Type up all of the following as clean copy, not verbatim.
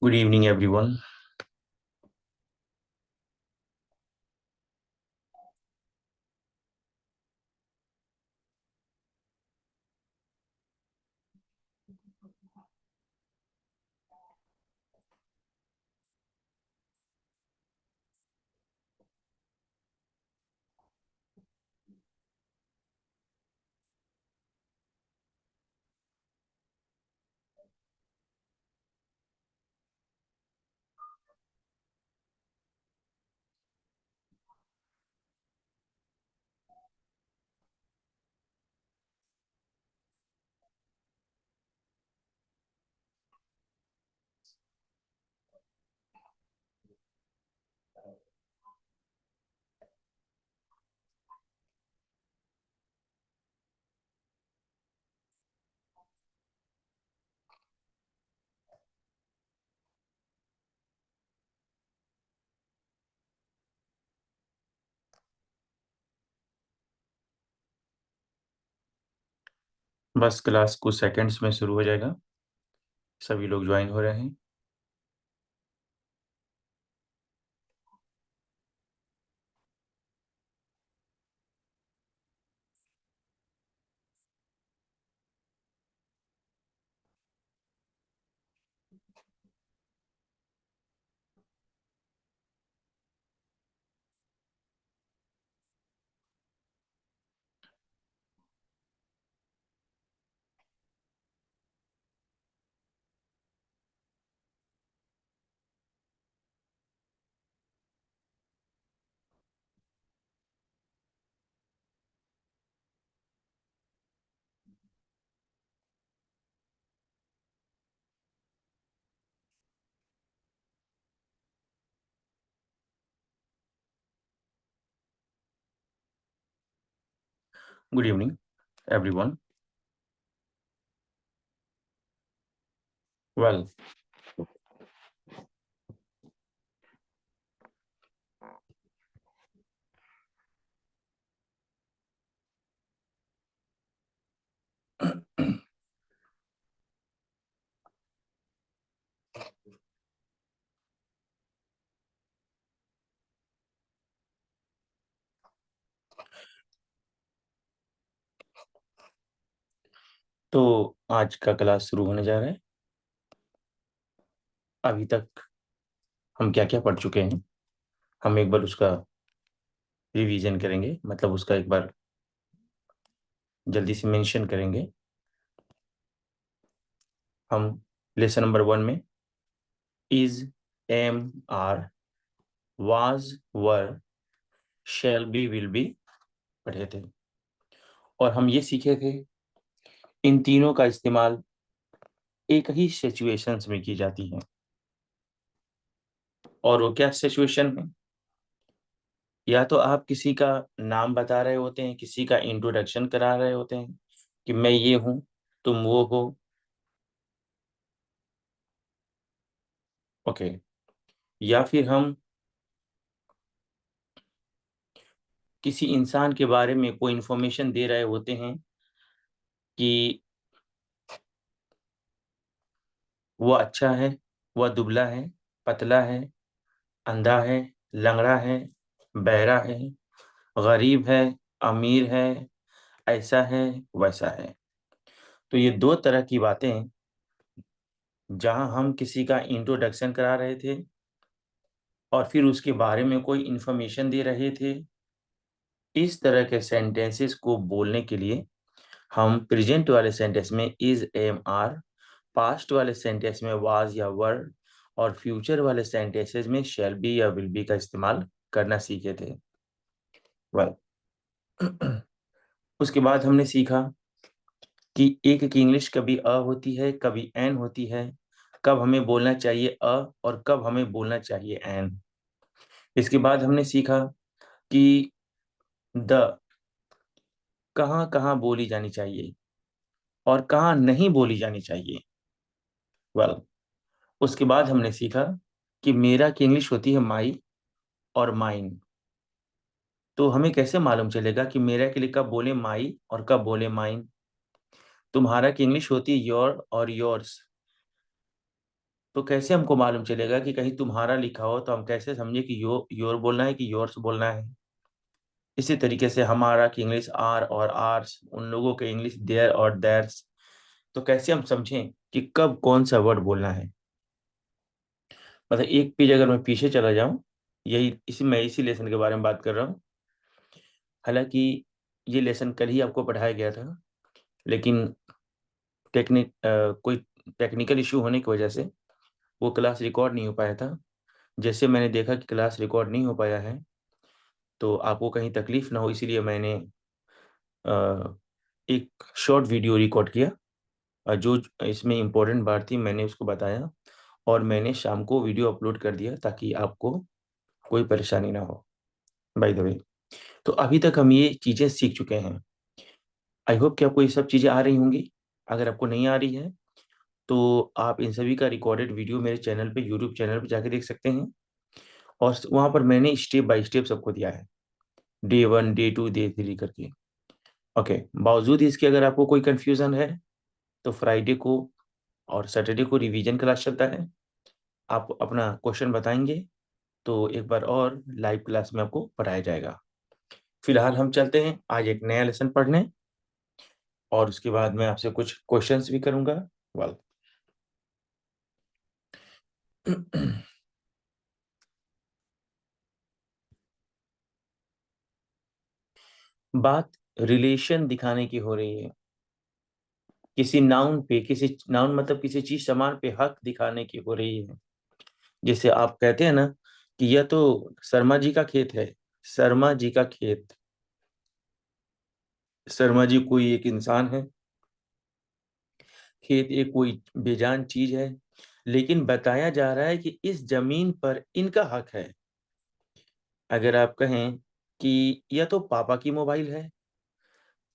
Good evening, everyone. बस class कुछ seconds में शुरू हो जाएगा। सभी लोग ज्वाइन हो रहे हैं। Good evening, everyone. वेल, तो आज का क्लास शुरू होने जा रहा है। अभी तक हम क्या क्या पढ़ चुके हैं, हम एक बार उसका रिवीजन करेंगे, मतलब उसका एक बार जल्दी से मेंशन करेंगे। हम लेसन नंबर 1 में is, am, are, was, were, shall be, will be पढ़े थे। और हम ये सीखे थे इन तीनों का इस्तेमाल एक ही सिचुएशंस में की जाती है। और वो क्या सिचुएशन है? या तो आप किसी का नाम बता रहे होते हैं, किसी का इंट्रोडक्शन करा रहे होते हैं कि मैं ये हूं, तुम वो हो। ओके। या फिर हम किसी इंसान के बारे में कोई इंफॉर्मेशन दे रहे होते हैं कि वो अच्छा है, वह दुबला है, पतला है, अंधा है, लंगड़ा है, बहरा है, गरीब है, अमीर है, ऐसा है, वैसा है। तो ये दो तरह की बातें हैं जहां हम किसी का इंट्रोडक्शन करा रहे थे और फिर उसके बारे में कोई इंफॉर्मेशन दे रहे थे। इस तरह के सेंटेंसेस को बोलने के लिए हम प्रेजेंट वाले सेंटेंस में इज, एम, आर, पास्ट वाले सेंटेंस में वाज या वर, और फ्यूचर वाले सेंटेंसेस में शैल बी या विल बी का इस्तेमाल करना सीखे थे। वेल, उसके बाद हमने सीखा कि एक की इंग्लिश कभी अ होती है, कभी एन होती है। कब हमें बोलना चाहिए अ और कब हमें बोलना चाहिए एन। इसके बाद हमने सीखा कि द कहाँ कहाँ बोली जानी चाहिए और कहाँ नहीं बोली जानी चाहिए। वेल, उसके बाद हमने सीखा कि मेरा की इंग्लिश होती है माई और माइन। तो हमें कैसे मालूम चलेगा कि मेरा के लिए कब बोले माई और कब बोले माइन? तुम्हारा की इंग्लिश होती है योर और योर्स। तो कैसे हमको मालूम चलेगा कि कहीं तुम्हारा लिखा हो तो हम कैसे समझे कि योर बोलना है कि योर्स बोलना है। इसी तरीके से हमारा की इंग्लिश आर और आर्स, उन लोगों के इंग्लिश देयर और देयर्स। तो कैसे हम समझें कि कब कौन सा वर्ड बोलना है। मतलब एक पेज अगर मैं पीछे चला जाऊं, मैं इसी लेसन के बारे में बात कर रहा हूँ। हालांकि ये लेसन कल ही आपको पढ़ाया गया था, लेकिन कोई टेक्निकल इशू होने की वजह से वो क्लास रिकॉर्ड नहीं हो पाया था। जैसे मैंने देखा कि क्लास रिकॉर्ड नहीं हो पाया है, तो आपको कहीं तकलीफ ना हो, इसीलिए मैंने अ, एक शॉर्ट वीडियो रिकॉर्ड किया। जो इसमें इम्पोर्टेंट बात थी मैंने उसको बताया, और मैंने शाम को वीडियो अपलोड कर दिया ताकि आपको कोई परेशानी ना हो। बाय द वे, तो अभी तक हम ये चीज़ें सीख चुके हैं। आई होप कि आपको ये सब चीज़ें आ रही होंगी। अगर आपको नहीं आ रही है तो आप इन सभी का रिकॉर्डेड वीडियो मेरे चैनल पे, यूट्यूब चैनल पे जाके देख सकते हैं। और वहाँ पर मैंने स्टेप बाय स्टेप सबको दिया है, डे 1, डे 2, डे 3 करके। ओके, बावजूद इसके अगर आपको कोई कन्फ्यूज़न है तो फ्राइडे को और सैटरडे को रिवीजन क्लास चलता है। आप अपना क्वेश्चन बताएंगे तो एक बार और लाइव क्लास में आपको पढ़ाया जाएगा। फिलहाल हम चलते हैं आज एक नया लेसन पढ़ने, और उसके बाद मैं आपसे कुछ क्वेश्चंस भी करूंगा। वेल, बात रिलेशन दिखाने की हो रही है। किसी नाउन पे, किसी नाउन मतलब किसी चीज सामान पे हक दिखाने की हो रही है। जैसे आप कहते हैं ना कि यह तो शर्मा जी का खेत है। शर्मा जी का खेत, शर्मा जी कोई एक इंसान है, खेत एक कोई बेजान चीज है, लेकिन बताया जा रहा है कि इस जमीन पर इनका हक है। अगर आप कहें कि यह तो पापा की मोबाइल है,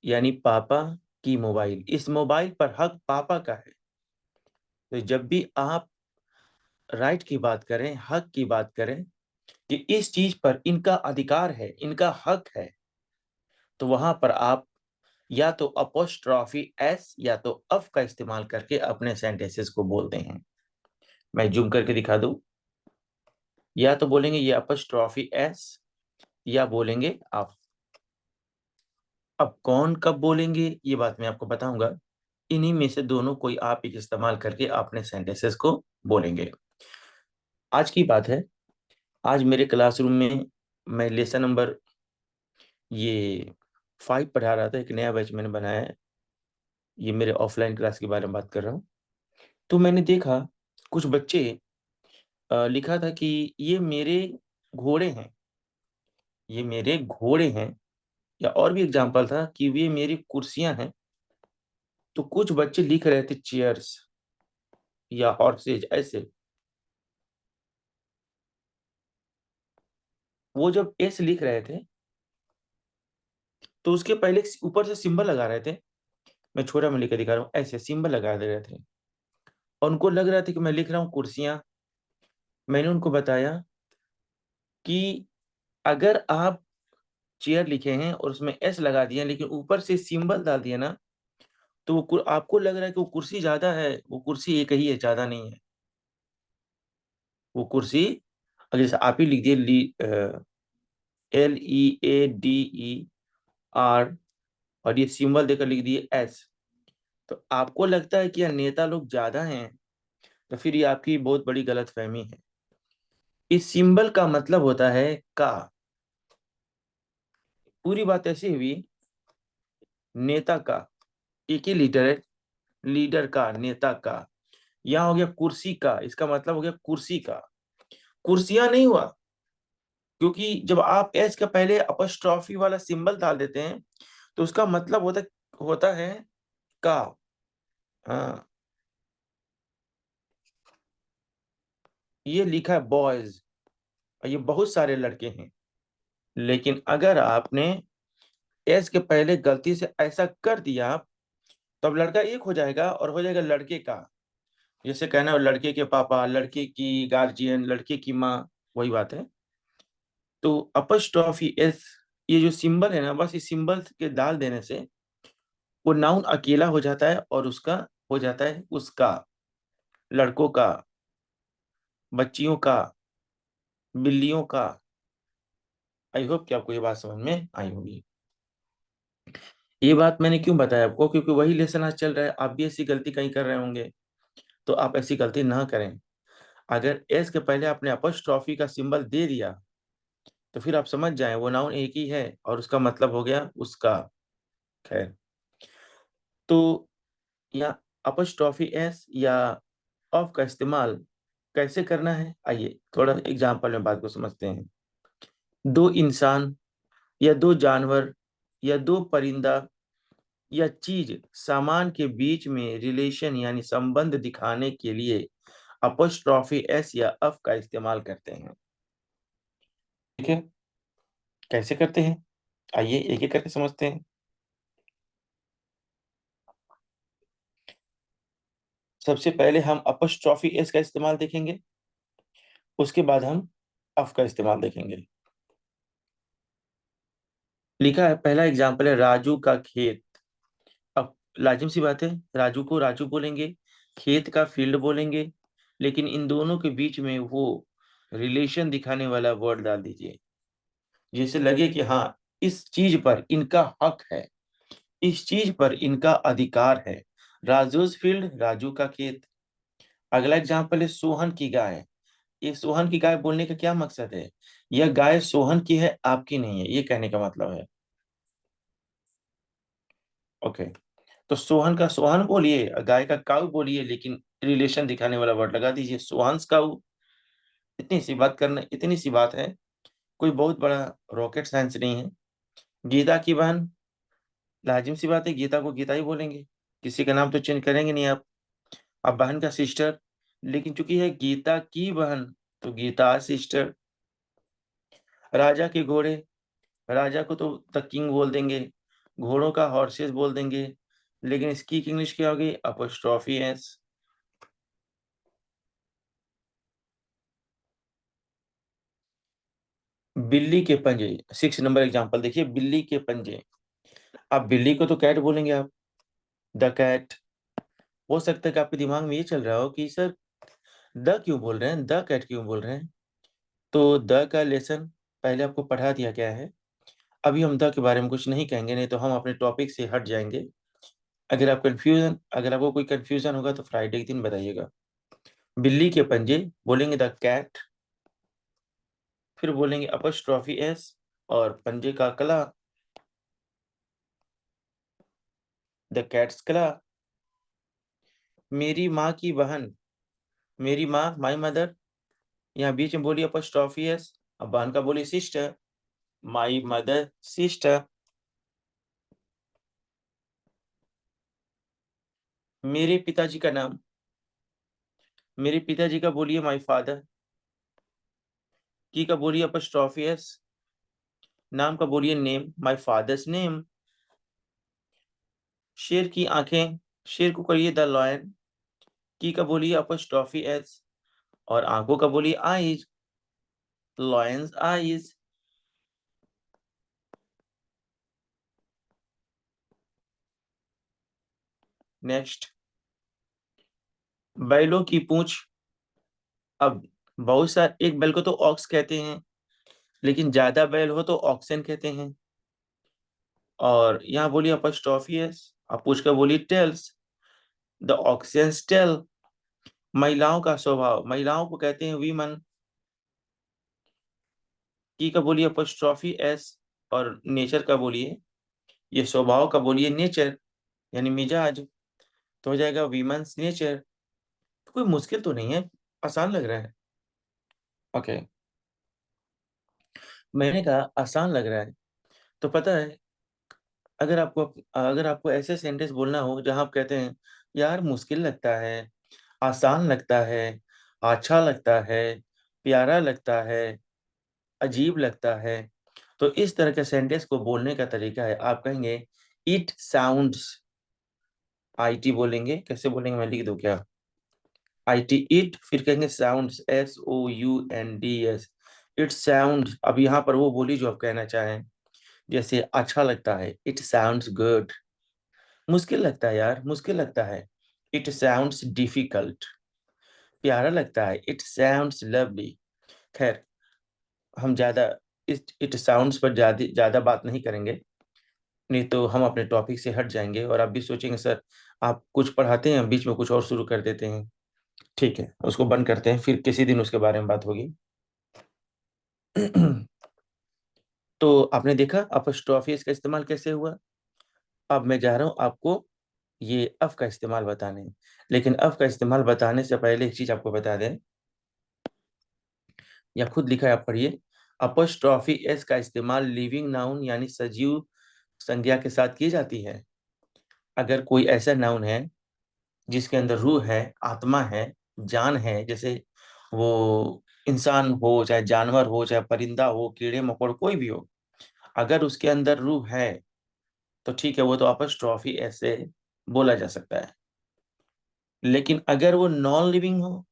यानी पापा की मोबाइल, इस मोबाइल पर हक पापा का है। तो जब भी आप राइट की बात करें, हक की बात करें कि इस चीज पर इनका अधिकार है, इनका हक है, तो वहां पर आप या तो अपोस्ट्रॉफी एस या तो अफ का इस्तेमाल करके अपने सेंटेंसेस को बोलते हैं। मैं जूम करके दिखा दूं, या तो बोलेंगे ये अपोस्ट्रॉफी एस या बोलेंगे अफ। अब कौन कब बोलेंगे ये बात मैं आपको बताऊंगा। इन्हीं में से दोनों कोई आप एक इस्तेमाल करके अपने सेंटेंसेस को बोलेंगे। आज की बात है, आज मेरे क्लासरूम में मैं लेसन नंबर ये 5 पढ़ा रहा था। एक नया बैच मैंने बनाया है, ये मेरे ऑफलाइन क्लास के बारे में बात कर रहा हूँ। तो मैंने देखा कुछ बच्चे लिखा था कि ये मेरे घोड़े हैं, ये मेरे घोड़े हैं। या और भी एग्जाम्पल था कि ये मेरी कुर्सियां हैं। तो कुछ बच्चे लिख रहे थे चेयर्स या हॉर्सेज ऐसे। वो जब एस लिख रहे थे तो उसके पहले ऊपर से सिंबल लगा रहे थे। मैं छोटा में लिख दिखा रहा हूँ, ऐसे सिंबल लगा दे रहे थे, और उनको लग रहा था कि मैं लिख रहा हूँ कुर्सियां। मैंने उनको बताया कि अगर आप चेयर लिखे हैं और उसमें एस लगा दिए लेकिन ऊपर से सिंबल डाल दिया ना, तो आपको लग रहा है कि वो कुर्सी ज्यादा है। वो कुर्सी एक ही है, ज्यादा नहीं है वो कुर्सी। अगर जैसे आप ही लिख दिए LEADER और ये सिंबल देकर लिख दिए एस, तो आपको लगता है कि यह नेता लोग ज्यादा हैं। तो फिर ये आपकी बहुत बड़ी गलतफहमी है। इस सिंबल का मतलब होता है का। पूरी बात ऐसी हुई, नेता का एक ही लीडर है, लीडर का, नेता का। यहाँ हो गया कुर्सी का, इसका मतलब हो गया कुर्सी का, कुर्सियां नहीं हुआ। क्योंकि जब आप एस का पहले अपस्ट्रॉफी वाला सिंबल डाल देते हैं तो उसका मतलब होता है का। हाँ, ये लिखा है बॉयज, ये बहुत सारे लड़के हैं। लेकिन अगर आपने एस के पहले गलती से ऐसा कर दिया, तब लड़का एक हो जाएगा और हो जाएगा लड़के का। जैसे कहना है लड़के के पापा, लड़के की गार्जियन, लड़के की माँ, वही बात है। तो अपस्ट्रॉफी एस, ये जो सिंबल है ना, बस इस सिंबल के डाल देने से वो नाउन अकेला हो जाता है और उसका हो जाता है उसका, लड़कों का। बच्चियों का, बिल्लियों का। आई होप कि आपको ये बात समझ में आई होगी। ये बात मैंने क्यों बताया आपको, क्योंकि वही लेसन आज चल रहा है, आप भी ऐसी गलती कहीं कर रहे होंगे, तो आप ऐसी गलती ना करें। अगर एस के पहले आपने अपॉस्ट्रॉफी का सिंबल दे दिया तो फिर आप समझ जाएं वो नाउन एक ही है और उसका मतलब हो गया उसका। खैर, तो यहाँ अपॉस्ट्रॉफी एस या ऑफ का इस्तेमाल कैसे करना है, आइए थोड़ा एग्जांपल में बात को समझते हैं। दो इंसान या दो जानवर या दो परिंदा या चीज सामान के बीच में रिलेशन यानी संबंध दिखाने के लिए अपॉस्ट्रॉफी एस या अफ का इस्तेमाल करते हैं। ठीक है, कैसे करते हैं, आइए एक एक करके समझते हैं। सबसे पहले हम अपॉस्ट्रॉफी एस का इस्तेमाल देखेंगे, उसके बाद हम अफ का इस्तेमाल देखेंगे। लिखा है, पहला एग्जाम्पल है राजू का खेत। अब लाजिम सी बात है, राजू को राजू बोलेंगे, खेत का फील्ड बोलेंगे, लेकिन इन दोनों के बीच में वो रिलेशन दिखाने वाला वर्ड डाल दीजिए, जिससे लगे कि हाँ इस चीज पर इनका हक है, इस चीज पर इनका अधिकार है। राजूज फील्ड, राजू का खेत। अगला एग्जाम्पल है सोहन की गाय। ये सोहन की गाय बोलने का क्या मकसद है, यह गाय सोहन की है, आपकी नहीं है, ये कहने का मतलब है। ओके, तो सोहन का सोहन बोलिए, गाय का काऊ बोलिए, लेकिन रिलेशन दिखाने वाला वर्ड लगा दीजिए, सोहन्स काऊ। इतनी सी बात करना, इतनी सी बात है, कोई बहुत बड़ा रॉकेट साइंस नहीं है। गीता की बहन, लाजिम सी बात है, गीता को गीता ही बोलेंगे, किसी का नाम तो चेंज करेंगे नहीं आप। अब बहन का सिस्टर, लेकिन चूंकि है गीता की बहन तो गीता सिस्टर। राजा के घोड़े, राजा को तो द किंग बोल देंगे, घोड़ों का हॉर्सेस बोल देंगे, लेकिन इसकी इंग्लिश क्या होगी, अपोस्ट्रोफी एस। बिल्ली के पंजे, 6 नंबर एग्जांपल देखिए, बिल्ली के पंजे। अब बिल्ली को तो कैट बोलेंगे आप, द कैट। हो सकता है कि आपके दिमाग में ये चल रहा हो कि सर द क्यों बोल रहे हैं, द कैट क्यों बोल रहे हैं। तो द का लेसन पहले आपको पढ़ा दिया गया है, अभी हम द के बारे में कुछ नहीं कहेंगे, नहीं तो हम अपने टॉपिक से हट जाएंगे। अगर आपको कोई कंफ्यूजन होगा तो फ्राइडे के दिन बताइएगा। बिल्ली के पंजे बोलेंगे द कैट, फिर बोलेंगे अपॉस्ट्रॉफी एस और पंजे का कला, द कैट्स कला। मेरी माँ की बहन, मेरी माँ माई मदर, यहाँ बीच में बोली अपॉस्ट्रॉफी एस, अब बहन का बोली सिस्टर, माई मदर सिस्टर। मेरे पिताजी का नाम, मेरे पिताजी का बोलिए माई फादर, की का बोलिए अपॉस्ट्रॉफी एस, नाम का बोलिए नेम, माई फादर्स नेम। शेर की आंखें, शेर को करिए द लॉयन, की का बोलिए अपॉस्ट्रॉफी एस और आंखों का बोलिए आईज, लॉयंस आईज। नेक्स्ट, बैलों की पूंछ। अब बहुत सारे, एक बैल को तो ऑक्स कहते हैं, लेकिन ज्यादा बैल हो तो ऑक्सन कहते हैं। और यहाँ बोलिए अपॉस्ट्रॉफी एस, आप पूछ कर बोलिए टेल्स, द ऑक्सेंस टेल। महिलाओं का स्वभाव, महिलाओं को कहते हैं वीमन, की का बोलिए अपॉस्ट्रॉफी एस और नेचर का बोलिए, ये स्वभाव का बोलिए नेचर, यानी मिजाज, तो हो जाएगा वीमेंस नेचर। कोई मुश्किल तो नहीं है, आसान लग रहा है। ओके, मैंने कहा आसान लग रहा है, तो पता है, अगर आपको ऐसे सेंटेंस बोलना हो जहां आप कहते हैं यार मुश्किल लगता है, आसान लगता है, अच्छा लगता है, प्यारा लगता है, अजीब लगता है, तो इस तरह के सेंटेंस को बोलने का तरीका है, आप कहेंगे इट साउंड्स, आई टी बोलेंगे, कैसे बोलेंगे मैं लिख दूं क्या, आई टी इट, फिर कहेंगे sounds, S O U N D S, it sounds. अब यहाँ पर वो बोली जो आप कहना चाहें, जैसे अच्छा लगता है, इट साउंड्स गुड। मुश्किल लगता है यार, मुश्किल लगता है, इट साउंड्स डिफिकल्ट। प्यारा लगता है, इट साउंड्स लवली। खैर, हम ज़्यादा इट साउंड्स पर ज़्यादा बात नहीं करेंगे, नहीं तो हम अपने टॉपिक से हट जाएंगे और आप भी सोचेंगे सर आप कुछ पढ़ाते हैं बीच में कुछ और शुरू कर देते हैं। ठीक है, उसको बंद करते हैं, फिर किसी दिन उसके बारे में बात होगी। तो आपने देखा अपस्ट्रॉफी इसका इस्तेमाल कैसे हुआ। अब मैं जा रहा हूँ आपको ये अफ का इस्तेमाल बताने, लेकिन अफ का इस्तेमाल बताने से पहले एक चीज आपको बता दें, या खुद लिखा है आप पढ़िए। अपस्ट्रॉफी एस का इस्तेमाल लिविंग नाउन यानी सजीव संज्ञा के साथ की जाती है। अगर कोई ऐसा नाउन है जिसके अंदर रूह है, आत्मा है, जान है, जैसे वो इंसान हो, चाहे जानवर हो, चाहे परिंदा हो, कीड़े मकोड़ कोई भी हो, अगर उसके अंदर रूह है तो ठीक है, वो तो अपस्ट्रॉफी ऐसे बोला जा सकता है। लेकिन अगर वो नॉन लिविंग हो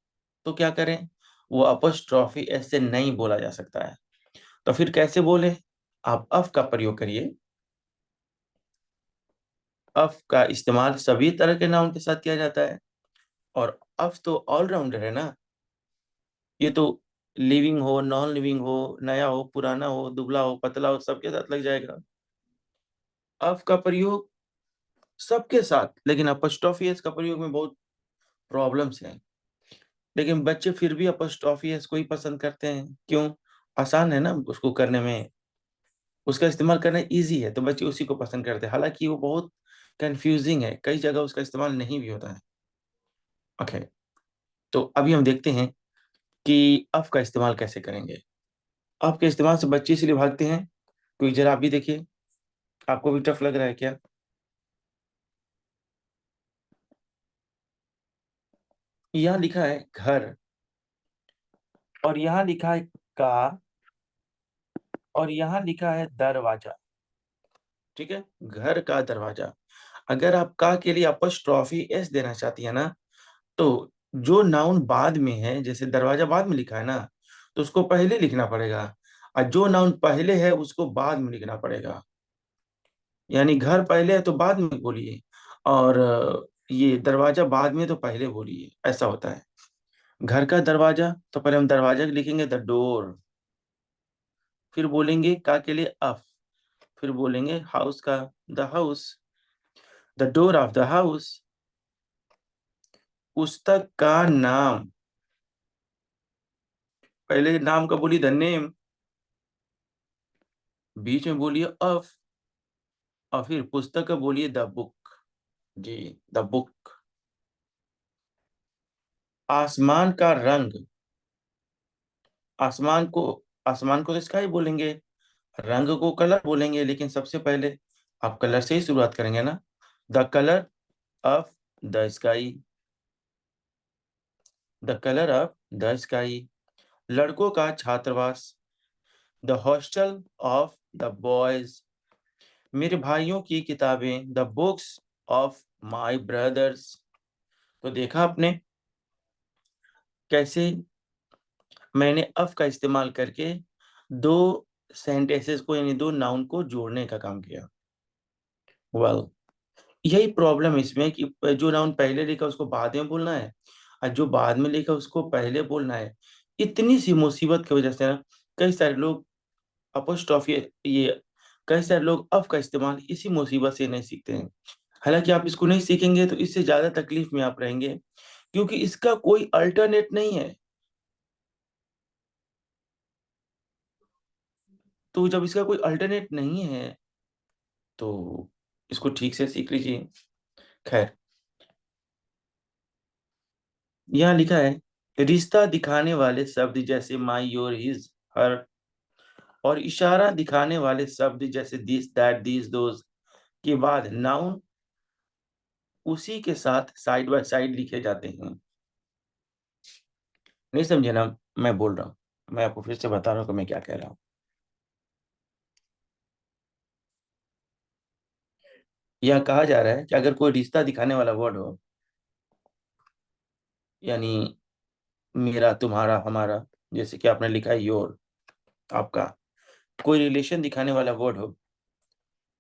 तो क्या करें, वो अपस्ट्रॉफी ऐसे नहीं बोला जा सकता है। तो फिर कैसे बोले, आप अफ का प्रयोग करिए। अफ का इस्तेमाल सभी तरह के नाउन के साथ किया जाता है, और अफ तो ऑलराउंडर है ना, ये तो लिविंग हो, नॉन लिविंग हो, नया हो, पुराना हो, दुबला हो, पतला हो, सबके साथ लग जाएगा। अफ का प्रयोग सबके साथ, लेकिन अपस्ट्रॉफी एस का प्रयोग में बहुत प्रॉब्लम्स हैं। लेकिन बच्चे फिर भी अपस्ट्रॉफी एस को ही पसंद करते हैं, क्यों? आसान है ना उसको करने में, उसका इस्तेमाल करना इजी है, तो बच्चे उसी को पसंद करते हैं। हालांकि वो बहुत कंफ्यूजिंग है, कई जगह उसका इस्तेमाल नहीं भी होता है। ओके, तो अभी हम देखते हैं कि अफ का इस्तेमाल कैसे करेंगे। अफ के इस्तेमाल से बच्चे इसलिए भागते हैं क्योंकि जरा आप भी देखिए, आपको भी टफ लग रहा है क्या? यहाँ लिखा है घर, और यहाँ लिखा है का, और यहाँ लिखा है दरवाजा। ठीक है, घर का दरवाजा। अगर आप का के लिए अपस्ट्रॉफी एस देना चाहती है ना, तो जो नाउन बाद में है, जैसे दरवाजा बाद में लिखा है ना, तो उसको पहले लिखना पड़ेगा, और जो नाउन पहले है उसको बाद में लिखना पड़ेगा। यानी घर पहले है तो बाद में बोलिए, और ये दरवाजा बाद में तो पहले बोलिए, ऐसा होता है। घर का दरवाजा, तो पहले हम दरवाजा लिखेंगे द डोर, फिर बोलेंगे का के लिए अफ, फिर बोलेंगे हाउस का the house, the door of the house. पुस्तक का नाम, पहले नाम का बोलिए द नेम, बीच में बोलिए अफ, और फिर पुस्तक का बोलिए द बुक। जी, द बुक। आसमान का रंग, आसमान को, आसमान को तो स्काई बोलेंगे, रंग को कलर बोलेंगे, लेकिन सबसे पहले आप कलर से ही शुरुआत करेंगे ना। The colour of the sky, the colour of the sky. लड़कों का छात्रावास, the hostel of the boys. मेरे भाइयों की किताबें, the books of my brothers. तो देखा आपने कैसे मैंने अफ का इस्तेमाल करके दो सेंटेंसेस को, यानी दो नाउन को जोड़ने का काम किया। वेल, यही प्रॉब्लम इसमें कि जो नाउन पहले लिखा उसको बाद में बोलना है, और जो बाद में लिखा उसको पहले बोलना है। इतनी सी मुसीबत की वजह से ना कई सारे लोग अपॉस्ट्रोफी, ये कई सारे लोग अफ का इस्तेमाल इसी मुसीबत से नहीं सीखते हैं। हालांकि आप इसको नहीं सीखेंगे तो इससे ज्यादा तकलीफ में आप रहेंगे, क्योंकि इसका कोई अल्टरनेट नहीं है। तो जब इसका कोई अल्टरनेट नहीं है तो इसको ठीक से सीख लीजिए। खैर, यहाँ लिखा है रिश्ता दिखाने वाले शब्द जैसे माई, योर, हिज, हर, और इशारा दिखाने वाले शब्द जैसे दिस, दैट, दीज, दोज के बाद नाउन उसी के साथ साइड बाय साइड लिखे जाते हैं। नहीं समझे ना, मैं बोल रहा हूँ, मैं आपको फिर से बता रहा हूँ कि मैं क्या कह रहा हूँ। यह कहा जा रहा है कि अगर कोई रिश्ता दिखाने वाला वर्ड हो, यानी मेरा, तुम्हारा, हमारा, जैसे कि आपने लिखा है योर, आपका, कोई रिलेशन दिखाने वाला वर्ड हो,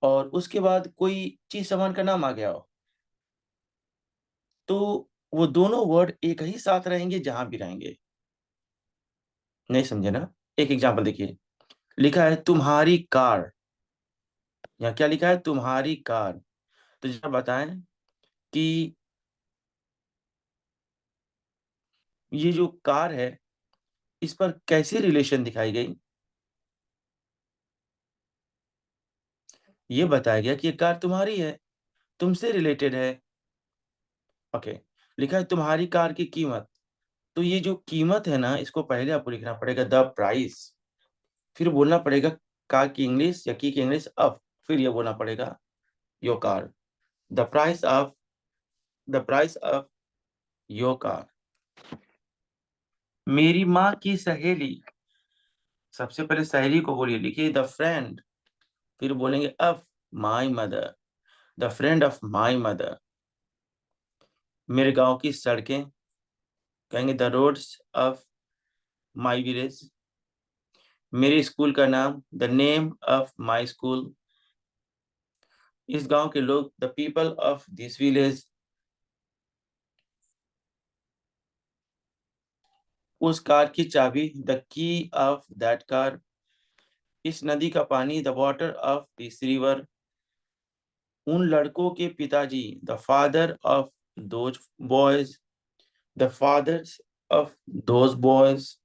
और उसके बाद कोई चीज सामान का नाम आ गया हो, तो वो दोनों वर्ड एक ही साथ रहेंगे जहां भी रहेंगे। नहीं समझे ना? एक एग्जांपल देखिए, लिखा है तुम्हारी कार। यहाँ क्या लिखा है? तुम्हारी कार। तो जरा बताएं कि ये जो कार है, इस पर कैसी रिलेशन दिखाई गई? ये बताया गया कि ये कार तुम्हारी है, तुमसे रिलेटेड है। ओके। लिखा है तुम्हारी कार की कीमत। तो ये जो कीमत है ना, इसको पहले आपको लिखना पड़ेगा द प्राइस, फिर बोलना पड़ेगा कार की इंग्लिश या की इंग्लिश ऑफ, फिर ये बोलना पड़ेगा your car. The price of, the price of your car. मेरी माँ की सहेली। सबसे पहले सहेली को बोलिए, लिखिए द फ्रेंड, फिर बोलेंगे of my mother, the friend of my mother. मेरे गांव की सड़कें, कहेंगे the roads of my village. मेरे स्कूल का नाम, the name of my school. इस गांव के लोग, the people of this village. उस कार की चाबी, the key of that car. इस नदी का पानी, the water of this river. उन लड़कों के पिताजी, the father of those boys, the fathers of those boys.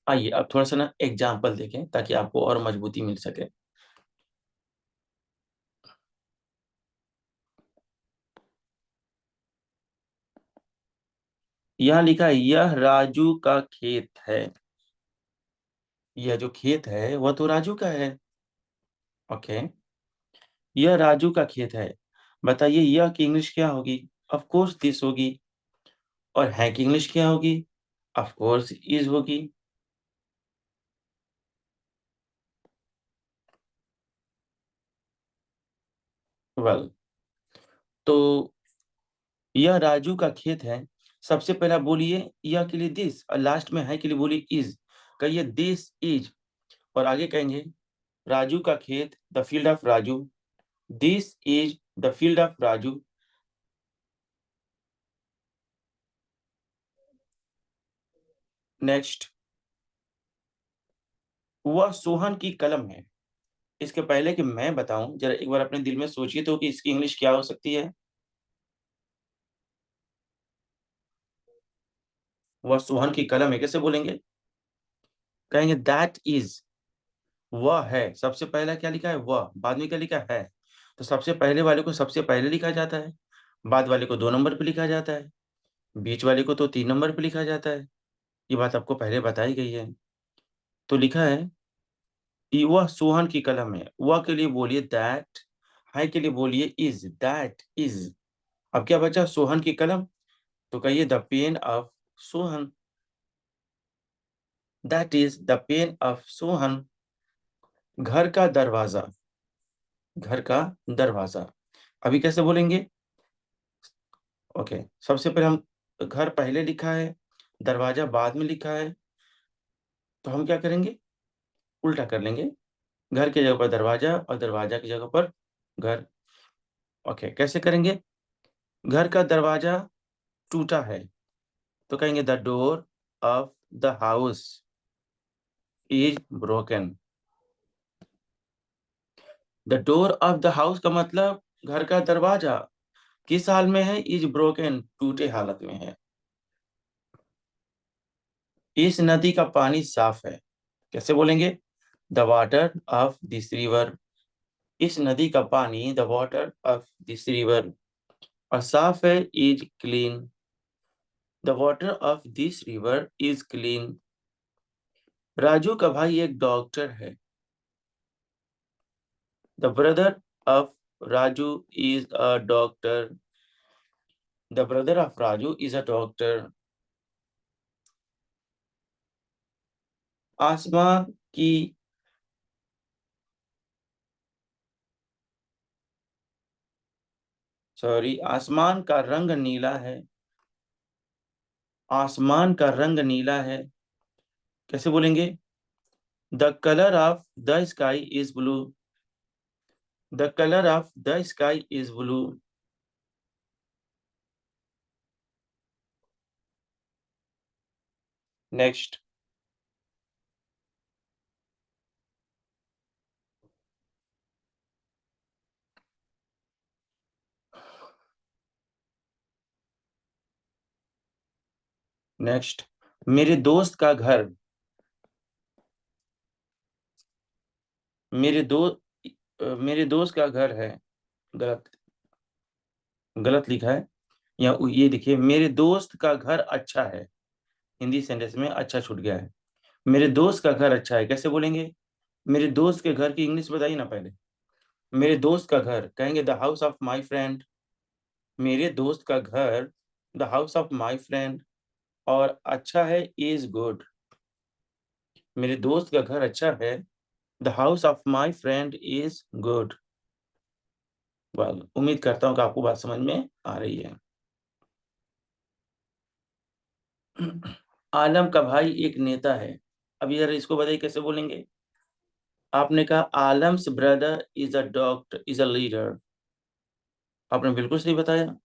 आइए अब थोड़ा सा ना एग्जाम्पल देखें ताकि आपको और मजबूती मिल सके। यहाँ लिखा है यह राजू का खेत है। यह जो खेत है वह तो राजू का है। ओके। यह राजू का खेत है। बताइए यह की इंग्लिश क्या होगी? ऑफ कोर्स दिस होगी। और है की इंग्लिश क्या होगी? ऑफ कोर्स इज होगी। वेल, तो यह राजू का खेत है। सबसे पहला बोलिए यह के लिए दिस, और लास्ट में है के लिए बोलिए इज। कहिए दिस इज, और आगे कहेंगे राजू का खेत, the field of Raju. This is the field of Raju. Next, वह सोहन की कलम है। इसके पहले कि मैं बताऊं, जरा एक बार अपने दिल में सोचिए तो कि इसकी इंग्लिश क्या हो सकती है। वह सोहन की कलम है, कैसे बोलेंगे? कहेंगे दैट इज। वह है, सबसे पहला क्या लिखा है? वह, बाद में क्या लिखा है? तो सबसे पहले वाले को सबसे पहले लिखा जाता है, बाद वाले को 2 नंबर पे लिखा जाता है, बीच वाले को तो 3 नंबर पे लिखा जाता है। ये बात आपको पहले बताई गई है। तो लिखा है वह सोहन की कलम है। वह के लिए बोलिए दैट, है के लिए बोलिए इज, दैट इज। अब क्या बचा? सोहन की कलम। तो कहिए the pain of Sohan, that is the pain of Sohan. घर का दरवाजा, घर का दरवाजा। अभी कैसे बोलेंगे? ओके, सबसे पहले हम, घर पहले लिखा है, दरवाजा बाद में लिखा है, तो हम क्या करेंगे? उल्टा कर लेंगे। घर की जगह पर दरवाजा और दरवाजा की जगह पर घर। ओके, कैसे करेंगे? घर का दरवाजा टूटा है, तो कहेंगे the door of the house is broken. The door of the house का मतलब घर का दरवाजा किस हाल में है? इज ब्रोकन, टूटे हालत में है। इस नदी का पानी साफ है। कैसे बोलेंगे? The water of this river. इस नदी का पानी, the water of this river. और साफ है, is clean. The water of this river is clean. Raju का भाई एक डॉक्टर है। The brother of Raju is a doctor. The brother of Raju is a doctor. आसमान की, सॉरी, आसमान का रंग नीला है। आसमान का रंग नीला है। कैसे बोलेंगे? The color of the sky is blue. The color of the sky is blue. Next. Next. मेरे दोस्त का घर। मेरे दो मेरे दोस्त का घर है। गलत। गलत लिखा है। या ये देखिए, मेरे दोस्त का घर अच्छा है। हिंदी सेंटेंस में अच्छा छूट गया है। मेरे दोस्त का घर अच्छा है कैसे बोलेंगे? मेरे दोस्त के घर की इंग्लिश बताइए ना पहले। मेरे दोस्त का घर कहेंगे the house of my friend. मेरे दोस्त का घर the house of my friend. और अच्छा है इज गुड। मेरे दोस्त का घर अच्छा है। The house of my friend is good. Well, उम्मीद करता हूँ कि आपको बात समझ में आ रही है। आलम का भाई एक नेता है। अब यार इसको बताइए कैसे बोलेंगे? आपने कहा Alam's brother is a doctor is a leader. आपने बिल्कुल सही बताया।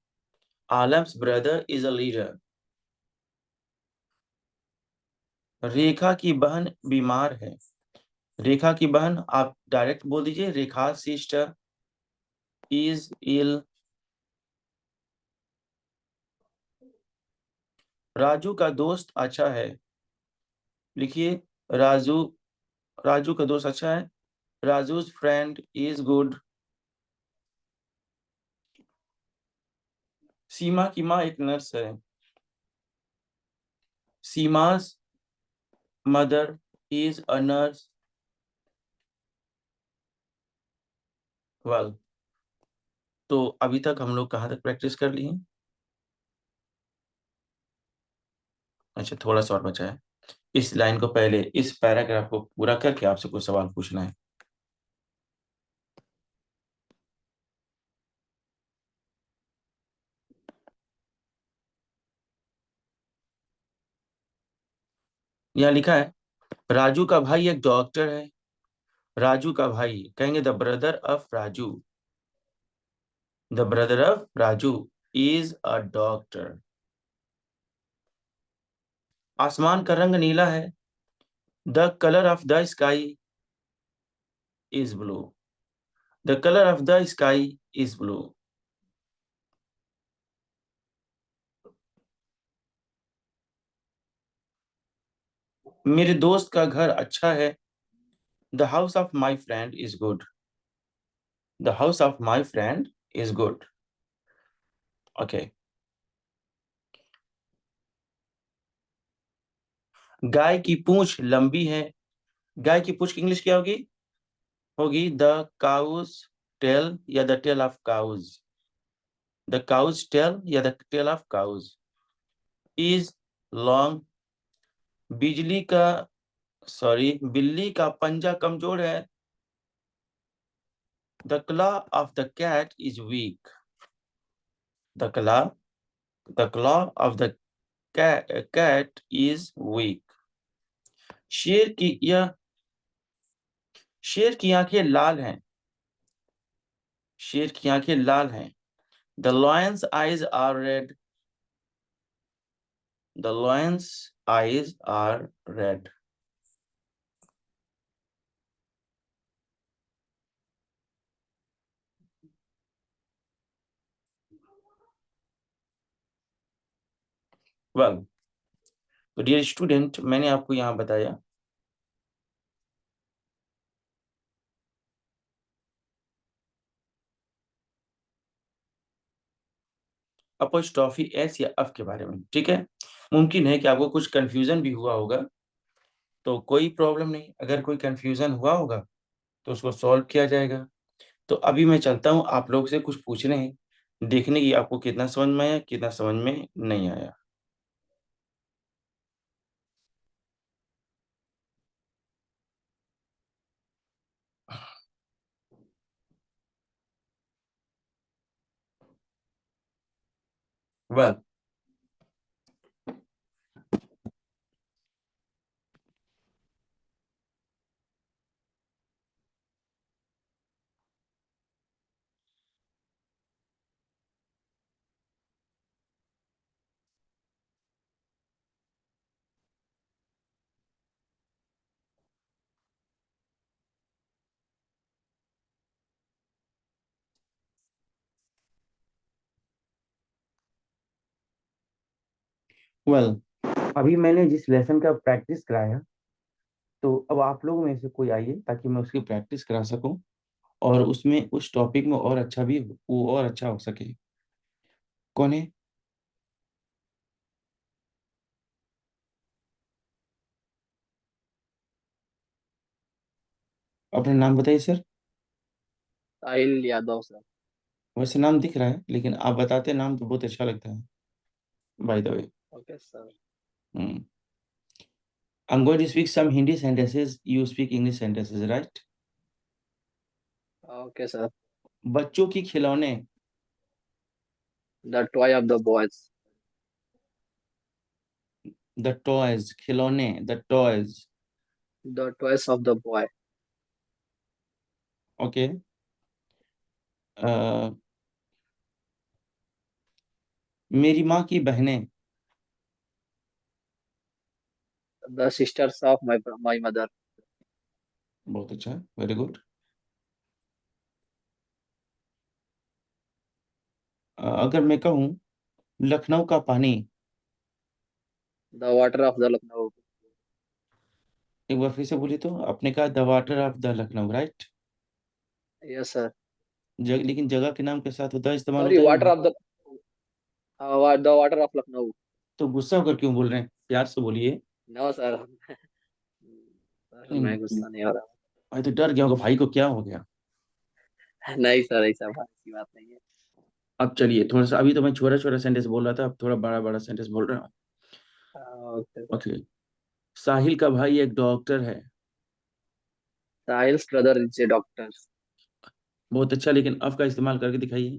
Alam's brother is a leader. Rekha की बहन बीमार है। रेखा की बहन आप डायरेक्ट बोल दीजिए, रेखा सिस्टर इज इल। राजू का दोस्त अच्छा है। लिखिए, राजू। राजू का दोस्त अच्छा है। Raju's friend is good. Seema की माँ एक नर्स है। Seema's mother is a nurse. Well, तो अभी तक हम लोग कहाँ तक प्रैक्टिस कर लिए? अच्छा, थोड़ा सा और बचा है। इस लाइन को पहले, इस पैराग्राफ को पूरा करके आपसे कोई सवाल पूछना है। यहाँ लिखा है राजू का भाई एक डॉक्टर है। राजू का भाई कहेंगे the brother of Raju. The brother of Raju is a doctor. आसमान का रंग नीला है। The colour of the sky is blue. The colour of the sky is blue. मेरे दोस्त का घर अच्छा है। The house of my friend is good. The house of my friend is good. Okay. गाय की पूंछ लंबी है। गाय की पूंछ की इंग्लिश क्या होगी? होगी द काउज टेल या the tail of cow's. The cow's tail या the tail of cow's is long. बिजली का सॉरी बिल्ली का पंजा कमजोर है। The claw of the cat is weak. The claw the claw of the cat is weak. शेर की यह शेर की आंखें लाल हैं। शेर की आंखें लाल हैं। The lion's eyes are red. The lion's eyes are red. Well, तो डियर स्टूडेंट, मैंने आपको यहाँ बताया अपोस्ट्रोफी एस या अफ के बारे में। ठीक है, मुमकिन है कि आपको कुछ कंफ्यूजन भी हुआ होगा, तो कोई प्रॉब्लम नहीं। अगर कोई कंफ्यूजन हुआ होगा तो उसको सॉल्व किया जाएगा। तो अभी मैं चलता हूँ, आप लोग से कुछ पूछने हैं, देखने की आपको कितना समझ में आया कितना समझ में नहीं आया। वेल, वेल, अभी मैंने जिस लेसन का प्रैक्टिस कराया, तो अब आप लोगों में से कोई आइए ताकि मैं उसकी प्रैक्टिस करा सकूं, और उसमें उस टॉपिक में और अच्छा भी वो और अच्छा हो सके। कौन है? अपना नाम बताइए सर। साहिल यादव सर। वैसे नाम दिख रहा है, लेकिन आप बताते नाम तो बहुत अच्छा लगता है, by the way. Okay sir. I'm going to speak some Hindi sentences. You speak English sentences, right? Okay sir. बच्चों की खिलौने। The toy of the boys. The toys, खिलौने, the toys. The toys of the boy. Okay. uh, मेरी माँ की बहनें। The sisters of my mother. बहुत अच्छा, वेरी गुड। अगर मैं कहूँ लखनऊ का पानी। The water of the Lucknow. एक बार फिर से बोली तो आपने कहा the water of the Lucknow, right? Yes sir. लेकिन जगह के नाम के साथ द इस्तेमाल सॉरी, होता है वाटर ना। Of the water of Lucknow. तो गुस्सा होकर क्यों बोल रहे हैं? प्यार से बोलिए। No sir. सर मैं गुस्सा नहीं हो रहा। भाई तो डर गया होगा, भाई को क्या हो गया? नहीं सर, ऐसा बात की बात नहीं है। अब चलिए थोड़ा सा, अभी तो मैं छोटा छोटा सेंटेंस बोल रहा था, अब थोड़ा बड़ा बड़ा सेंटेंस बोल रहा हूँ। Okay sir. ओके। साहिल का भाई एक डॉक्टर है। Sahil's brother is a doctor. बहुत अच्छा, लेकिन अफ का इस्तेमाल करके दिखाइए।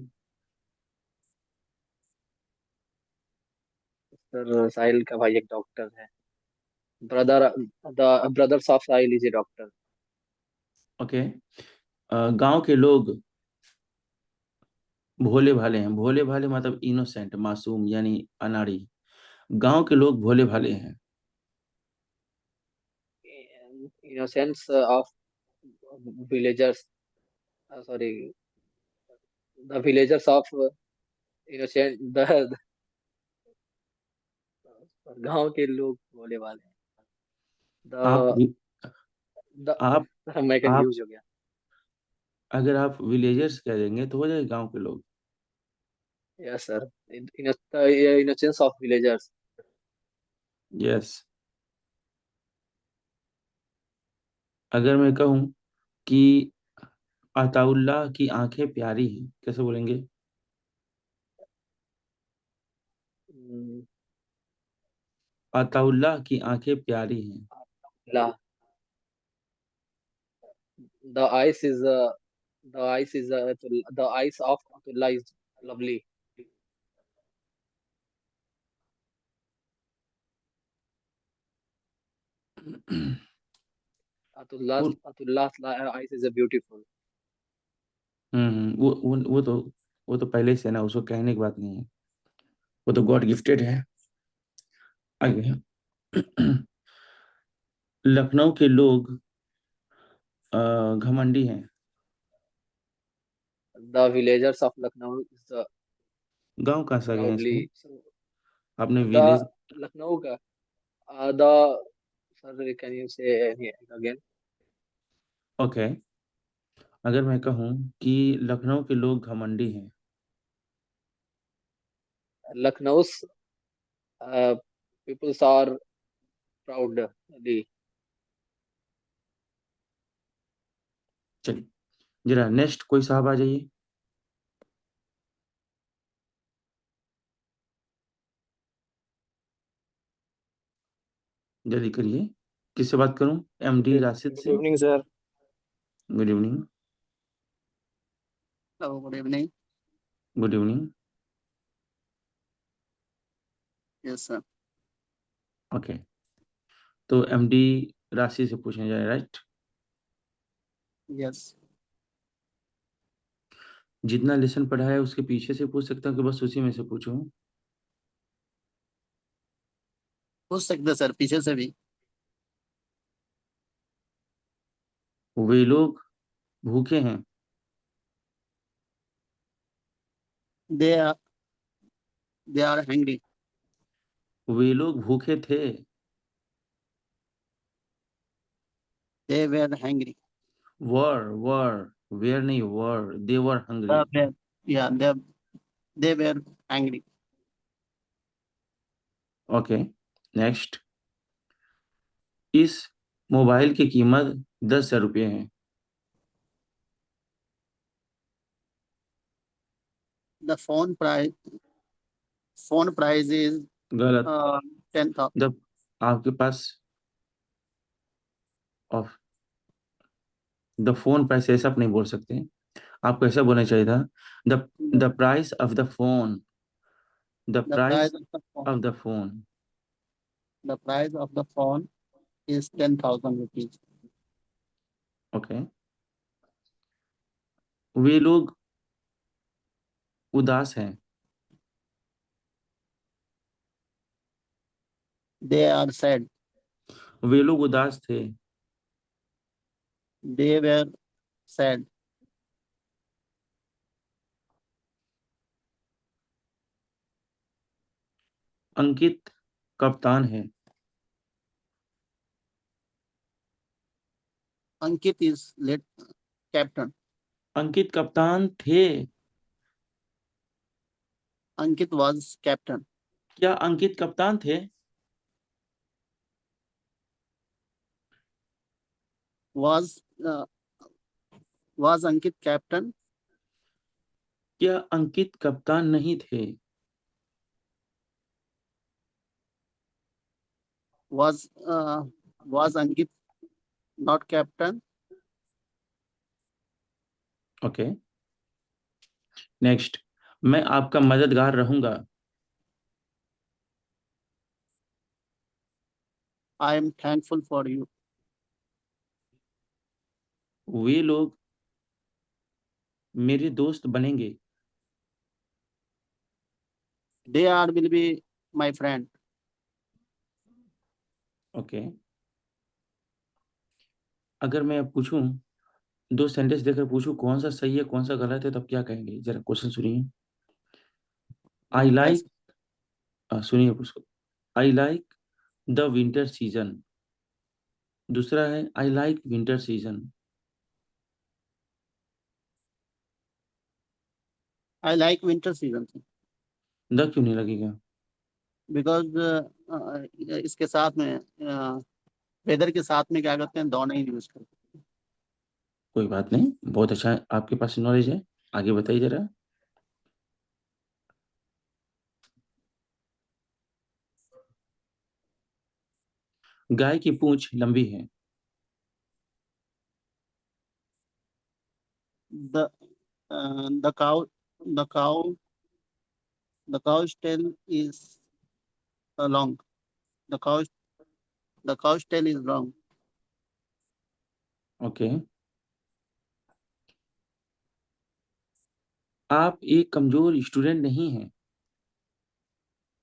सर साहिल का भाई एक डॉक्टर है। Brother, the brothers of Sahil is a doctor. Okay. गांव के लोग भोले भाले हैं। भोले भाले मतलब इनोसेंट, मासूम, यानी अनाड़ी। गांव के लोग भोले भाले हैं। Innocence of villagers, sorry, the villagers of innocent, the गांव के लोग भोले वाले हैं। आप द द आप मैं आप कंफ्यूज हो गया। अगर आप विलेजर्स कह देंगे तो हो जाएगा गांव के लोग। Yes sir. Innocence of villagers. Yes. अगर मैं कहूं कि अताउल्लाह की आंखें प्यारी हैं, कैसे बोलेंगे? अताउल्लाह की आंखें प्यारी हैं। ला, the eyes is the eyes is the eyes of Abdullah is lovely. Abdullah वो Abdullah eyes is a beautiful. वो तो पहले से ना, उसको कहने की बात नहीं है। वो तो गॉड गिफ्टेड है। आगे। लखनऊ के लोग घमंडी हैं। The villagers of Lucknow is गांव कहाँ से आ गया है प्राउडली। इसमें? आपने द विलेज। लखनऊ का the sir can you say again. Okay. अगर मैं कहूँ कि लखनऊ के लोग घमंडी हैं। Lucknow peoples are proudly. चलिए, जरा नेक्स्ट कोई साहब आ जाइए, जल्दी करिए। किससे बात करूं? एमडी राशिद गुड से। Evening sir. Good evening. Hello, good evening. Good evening. Yes sir. Okay. तो एमडी राशि से पूछने जाए, राइट? यस, जितना लेसन पढ़ा है उसके पीछे से पूछ सकता हूँ कि बस उसी में से पूछूं? पूछ सकते सर, पीछे से भी। वे लोग भूखे हैं। They are hangry. वे लोग भूखे थे। They were hungry. Were where नहीं, were, they were hungry. The were, yeah, they were angry. Okay, next. इस मोबाइल की कीमत 10,000 रुपये है। The phone price is गलत। 10,000. जब आपके पास ऑफ द फोन प्राइस, ऐसा आप नहीं बोल सकते। आपको ऐसा बोलना चाहिए था, the the price of the phone, the The price price of the phone. Of the phone. The price of the phone is 10,000 rupees. Okay. वे लोग उदास हैं। They are sad. वे लोग उदास थे। They were sad. अंकित कप्तान है। Ankit is late captain. अंकित कप्तान थे। Ankit was captain. क्या अंकित कप्तान थे? Was uh, was Ankit captain? क्या अंकित कप्तान नहीं थे? Was Ankit not captain? Okay, next. मैं आपका मददगार रहूंगा। I am thankful for you. वे लोग मेरे दोस्त बनेंगे। They are will be my friend. Okay, अगर मैं अब पूछूं, दो सेंटेंस देकर पूछूं कौन सा सही है कौन सा गलत है, तब क्या कहेंगे? जरा क्वेश्चन सुनिए। I like, Yes. सुनिए उसको। I like the winter season. दूसरा है I like winter season. I like winter season the क्यों नहीं लगेगा? because इसके साथ में वेदर के साथ में क्या करते हैं, दोनों ही यूज करते हैं. कोई बात नहीं, बहुत अच्छा है, आपके पास नॉलेज है। आगे बताइए जरा। गाय की पूंछ लंबी है। The the the cow the cow's tail is long. The cow's tail is long. Okay, आप एक कमजोर स्टूडेंट नहीं हैं।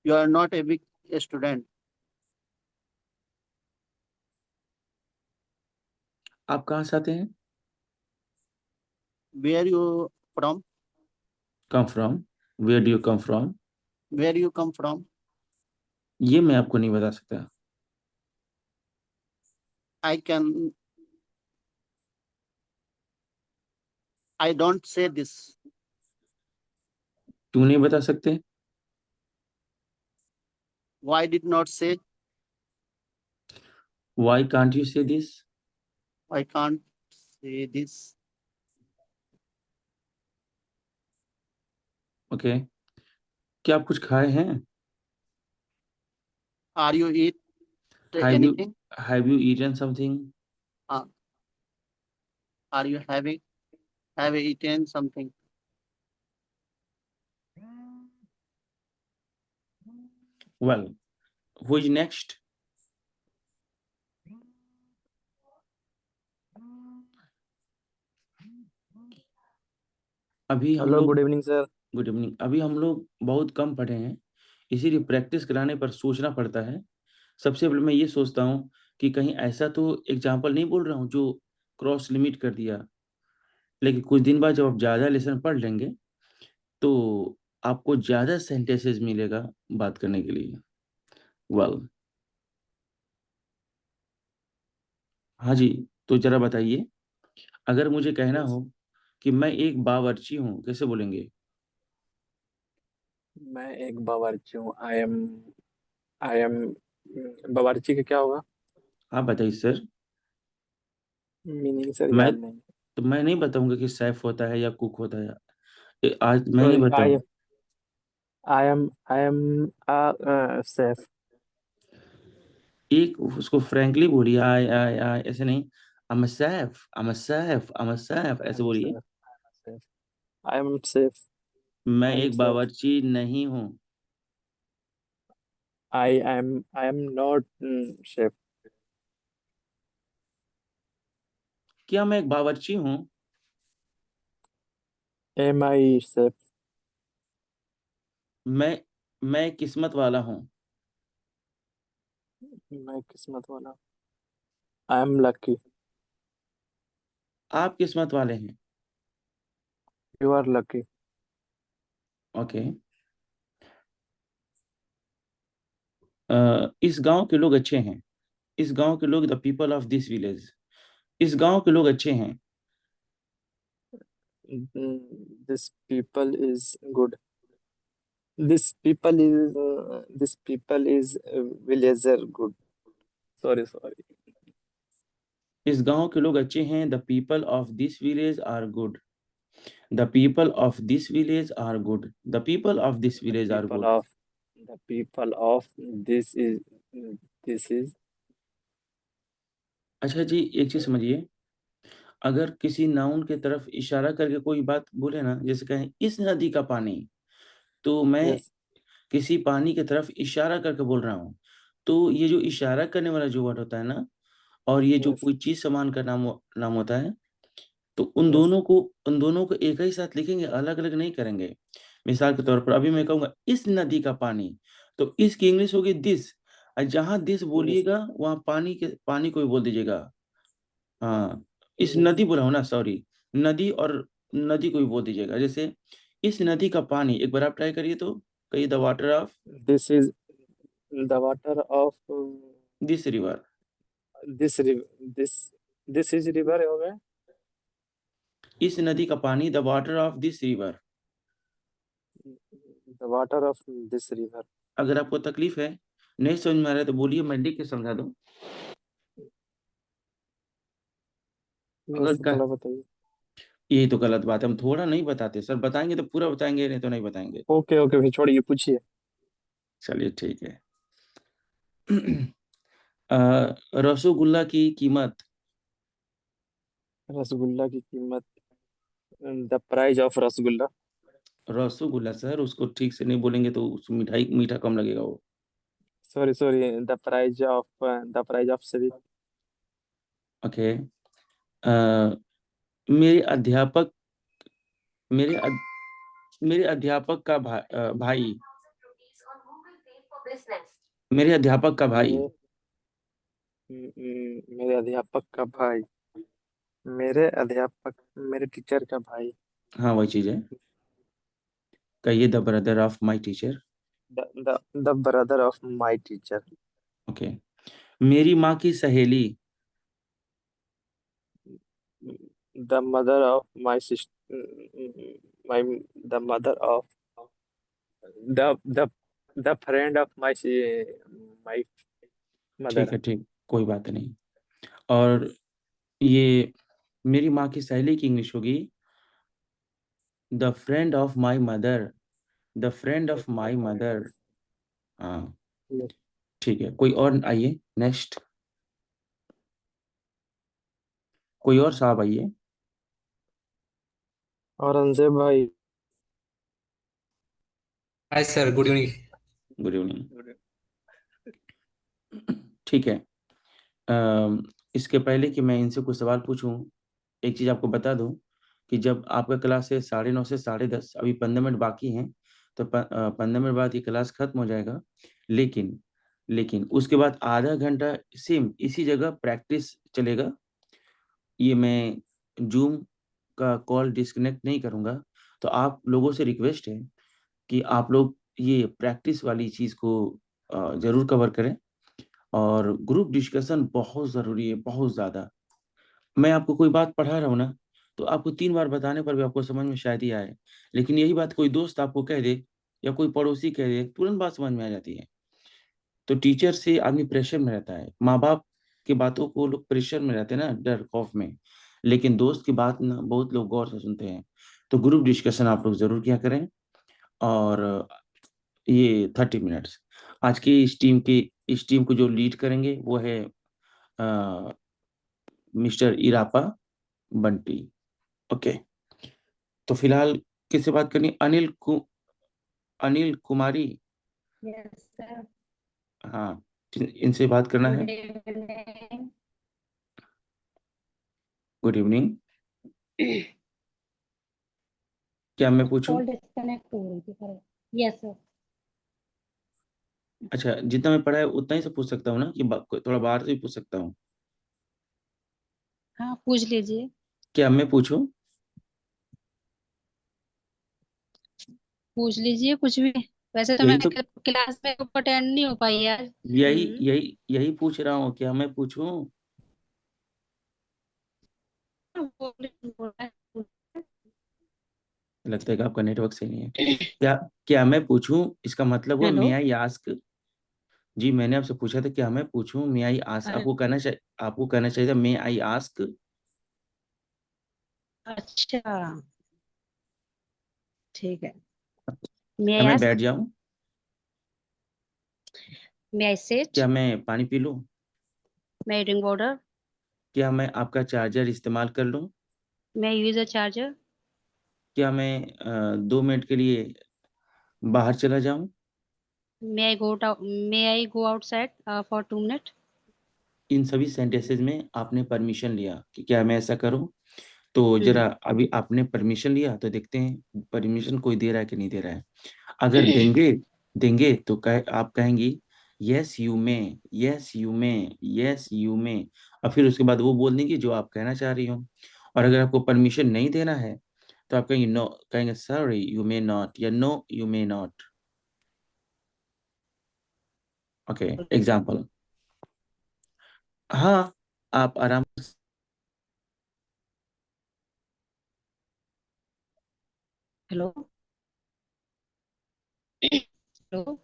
You are not a big student. आप कहाँ से आते हैं? Where you from? Come from. Where do you come from? Where you come from? ये मैं आपको नहीं बता सकता। I can. I don't say this. क्यों नहीं बता सकते? Why did not say? Why can't you say this? I can't say this. Okay, क्या आप कुछ खाए हैं? Are you eat have you anything? Have you eaten something? Uh, are you have you eaten something? Well, who is next? अभी हम hello, लोग good evening sir. Good evening. अभी हम लोग बहुत कम पढ़े हैं, इसीलिए प्रैक्टिस कराने पर सोचना पड़ता है। सबसे पहले मैं ये सोचता हूँ कि कहीं ऐसा तो एग्जाम्पल नहीं बोल रहा हूँ जो क्रॉस लिमिट कर दिया। लेकिन कुछ दिन बाद जब आप ज़्यादा लेसन पढ़ लेंगे तो आपको ज़्यादा सेंटेंसेस मिलेगा बात करने के लिए। वेल, हाँ जी, तो जरा बताइए, अगर मुझे कहना Yes. हो कि मैं एक बावर्ची हूँ, कैसे बोलेंगे? मैं एक बावर्ची हूँ। आई एम बावर्ची का क्या होगा? आप बताइए सर। मीनिंग सर मैं याद नहीं। तो मैं नहीं बताऊंगा कि शेफ होता है या कुक होता है। आज मैं नहीं सॉरी, आई बताऊंगा। आई एम सेफ। एक उसको फ्रैंकली बोलिए, आई ऐसे नहीं। I'm a chef, आई ऐसे एम बोलिए। सेफ। I am safe. मैं आई एम एक सेफ। बावर्ची नहीं हूँ। I am not chef. क्या मैं एक बावर्ची हूँ? Am I safe. मैं मैं किस्मत वाला हूँ। मैं किस्मत वाला। I am lucky. आप किस्मत वाले हैं। You are lucky. ओके। इस गांव के लोग अच्छे हैं। इस गांव के लोग, the people of this village. इस गांव के लोग अच्छे हैं। This people is good. This people is villager good. Sorry sorry. इस गांव के लोग अच्छे हैं। The people of this village are good. The people of this village are good. The people of this the village are people good. Of the people of this is अच्छा जी, एक चीज समझिए। अगर किसी नाउन के तरफ इशारा करके कोई बात बोले ना, जैसे कहें इस नदी का पानी, तो मैं यस किसी पानी की तरफ इशारा करके बोल रहा हूँ। तो ये जो इशारा करने वाला जो वर्ड होता है ना, और ये जो यस कोई चीज सामान का नाम होता है, तो यस उन दोनों को एक ही साथ लिखेंगे, अलग अलग नहीं करेंगे। मिसाल के तौर पर अभी मैं कहूंगा इस नदी का पानी, तो इसकी इंग्लिश होगी दिस। और जहां दिस यस बोलिएगा वहां पानी को भी बोल दीजिएगा। हाँ, इस यस नदी बोला हो ना, सॉरी, नदी, और नदी को भी बोल दीजिएगा। जैसे इस नदी का पानी, एक बार आप ट्राई करिए तो, कहिए the water of this is the water of this river. This this this is river हो गया। इस नदी का पानी, the water of this river. The water of this river. अगर आपको तकलीफ है, नहीं समझ में आ रहा है, तो बोलिए, मैं लिख के समझा दूं। अगर यस, का थोड़ा बताइए। यही तो गलत बात है, हम थोड़ा नहीं बताते सर, बताएंगे तो पूरा बताएंगे, नहीं तो नहीं बताएंगे। ओके ओके, फिर छोड़िए, पूछिए। चलिए ठीक है। रसोगुल्ला की कीमत। रसगुल्ला की कीमत। The price of rasgulla. Rasogulla sir, उसको ठीक से नहीं बोलेंगे तो उस मिठाई मीठा कम लगेगा वो। Sorry sorry, the price of sweet. Okay. मेरे अध्यापक मेरे अध, मेरे अध्यापक का भाई। मेरे अध्यापक का भाई। मेरे मेरे अध्यापक का भाई। मेरे अध्यापक मेरे टीचर का भाई। हाँ, वही चीज है। कहिए the brother of my teacher. The brother of my teacher. Okay. मेरी माँ की सहेली। The mother of my sister. My the mother of the the friend of माई ठीक मदर। है, ठीक, कोई बात नहीं। और ये मेरी माँ की सहेली की इंग्लिश होगी the friend of my mother. The friend the of my friend of mother. My. हाँ, ठीक है, कोई और आइए नेक्स्ट। कोई और साहब आइए। औरंगजेब भाई। Hi sir, good evening. Good evening. ठीक है। इसके पहले कि मैं इनसे कुछ सवाल पूछूं, एक चीज आपको बता दूं कि जब आपका क्लास है 9:30 से 10:30, अभी 15 मिनट बाकी हैं, तो 15 मिनट बाद ये क्लास खत्म हो जाएगा। लेकिन लेकिन उसके बाद आधा घंटा सेम इसी जगह प्रैक्टिस चलेगा। ये मैं जूम का कॉल डिस्कनेक्ट नहीं करूंगा। तो आप लोगों से रिक्वेस्ट है कि आप लोग ये प्रैक्टिस वाली चीज को जरूर कवर करें। और ग्रुप डिस्कशन बहुत ज़रूरी है, बहुत ज़्यादा। मैं आपको कोई बात पढ़ा रहा हूँ ना, तो आपको 3 बार बताने पर भी आपको समझ में शायद ही आए, लेकिन यही बात कोई दोस्त आपको कह दे या कोई पड़ोसी कह दे, तुरंत बात समझ में आ जाती है। तो टीचर से आदमी प्रेशर में रहता है, माँ बाप की बातों को लोग प्रेशर में रहते हैं ना, डर खौफ में। लेकिन दोस्त की बात ना बहुत लोग गौर से सुनते हैं। तो ग्रुप डिस्कशन आप लोग जरूर किया करें। और ये 30 मिनट्स आज की इस टीम को जो लीड करेंगे वो है मिस्टर इरापा बंटी। ओके। तो फिलहाल किससे बात करनी, अनिल कुमारी। Yes sir. हाँ, इनसे बात करना गुड है। इवनिंग। Good evening. क्या मैं पूछूं? कॉल डिस्कनेक्ट हो रही थी सर। Yes sir. अच्छा, जितना मैं पढ़ा है उतना ही से पूछ सकता हूँ ना, कि थोड़ा बाहर से भी पूछ सकता हूँ? हाँ पूछ लीजिए। क्या मैं पूछूं? पूछ लीजिए कुछ भी। वैसे तो यही मैं तो, क्लास में अटेंड नहीं हो पाई आज। यही यही यही पूछ रहा हूँ, क्या मैं पूछूं? लगता है कि आपका नेटवर्क सही नहीं है। क्या क्या मैं पूछूं इसका मतलब हुआ हेलो। May I ask. जी, मैंने आपसे पूछा था क्या मैं पूछूं, मे आई आस्क। आपको कहना चाहिए था मे आई आस्क। अच्छा ठीक है। मे क्या आई मैं आस्क। बैठ जाऊं? मे आई सिट। क्या मैं पानी पी लूं? मे आई ड्रिंक वाटर। क्या मैं आपका चार्जर इस्तेमाल कर लूं? मे आई यूज अ चार्जर। क्या मैं 2 मिनट के लिए बाहर चला जाऊं? मे आई गो आउटसाइड फॉर 2 मिनट। इन सभी सेंटेंसेस में आपने परमिशन लिया कि क्या मैं ऐसा करूं। तो जरा अभी आपने परमिशन लिया तो देखते हैं परमिशन कोई दे रहा है कि नहीं दे रहा है। अगर देंगे देंगे तो आप कहेंगी yes you may, yes you may, yes you मे। और फिर उसके बाद वो बोल देंगी जो आप कहना चाह रही हो। और अगर आपको परमिशन नहीं देना है तो आप कहेंगे नो, कहेंगे सॉरी यू मे नॉट, या no you may not. Okay. Example. हाँ, आप आराम। हेलो। हेलो।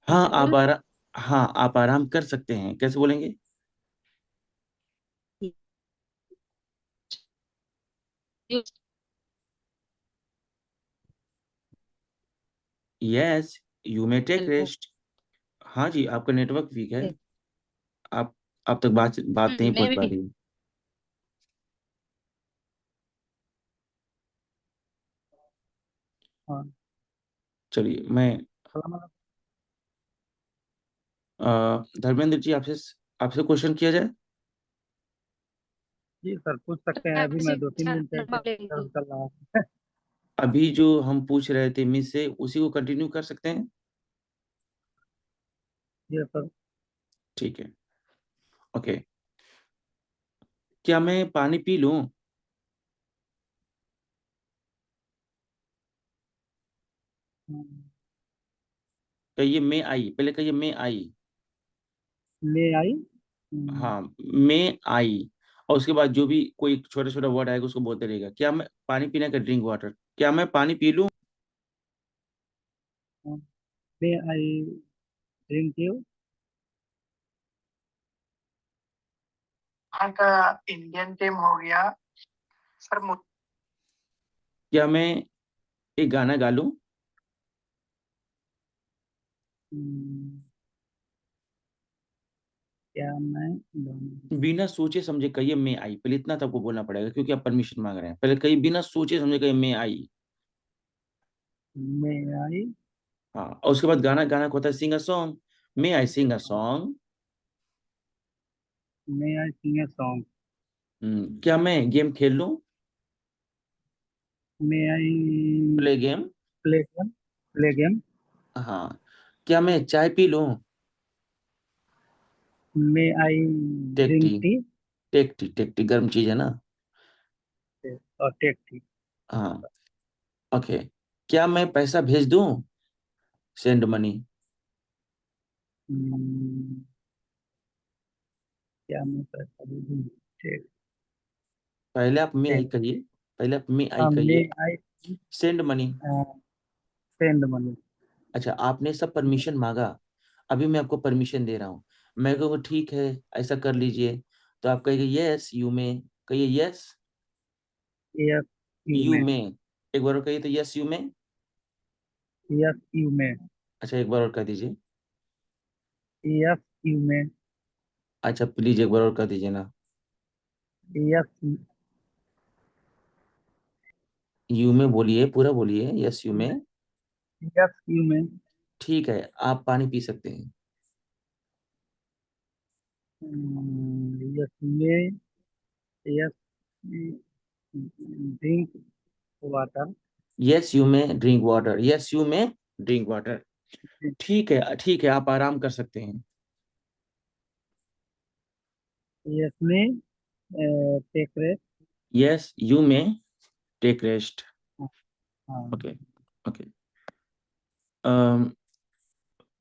हाँ हेलो। हाँ, आप आराम कर सकते हैं, कैसे बोलेंगे? Yes you may take hello. Rest. हाँ जी, आपका नेटवर्क वीक है। आप आप तक बात बात नहीं मैं पहुंच पा भी। रही है। हाँ। चलिए, मैं धर्मेंद्र जी आपसे आपसे क्वेश्चन किया जाए। जी सर, पूछ सकते हैं। अभी मैं 2-3 दिन से नंबर ले लीजिए। दर्द कर रहा हूँ। अभी जो हम पूछ रहे थे मिस से, उसी को कंटिन्यू कर सकते हैं। जी सर। ठीक है। ओके। क्या मैं पानी पी लूं? कहिए मैं आई, पहले कहिए मैं आई। ले आई। हाँ, मैं आई। और उसके बाद जो भी कोई छोटा छोटा वर्ड आएगा उसको बोलते रहेगा। क्या मैं पानी पीने का, ड्रिंक वाटर, क्या मैं पानी पी लूं? ले आई ड्रिंक यू। वहाँ का इंडियन टीम हो गया सर। क्या मैं एक गाना गा लूं? क्या मैं बिना सोचे समझे कहिए मैं आई, पहले इतना तो आपको बोलना पड़ेगा क्योंकि आप परमिशन मांग रहे हैं। पहले कहिए बिना सोचे समझे कहिए मैं आई। मैं आई। हाँ, और उसके बाद गाना गाना को होता है सिंग a song. May I Singh a song. मैं आई सिंग ए सॉन्ग। क्या मैं गेम खेल लूं? मैं I play game. Play game. Play game. हाँ। क्या मैं चाय पी लूं? मैं I take tea. Drink tea. Take tea गर्म चीज है ना। और टेक टी। हाँ। ओके। क्या मैं पैसा भेज दूं? Send money. क्या मैं पैसा भेजूं? ठीक। पहले आप मे आई सेंड। कहिए, पहले आप मे आई हाँ, मे कहिए। I send money. Send money. अच्छा, आपने सब परमिशन मांगा, अभी मैं आपको परमिशन दे रहा हूँ। मैं कहूँगा ठीक है ऐसा कर लीजिए, तो आप कहिए यस यू मे। कहिए यस यस यू यू में। मे। एक बार और कहिए तो yes you may. Yes you में। अच्छा एक बार और कह दीजिए। यस यू में। अच्छा प्लीज एक बार और कह दीजिए ना। यस। यू में बोलिए, पूरा बोलिए, यस यू में। यस यू में। ठीक है, आप पानी पी सकते हैं। यस में। Yes. Drink water. Yes you में ड्रिंक वाटर, यस यू में ड्रिंक वाटर। ठीक है ठीक है, आप आराम कर सकते हैं। यस में टेक रेस्ट। यस यू में टेक रेस्ट। हाँ। Okay okay.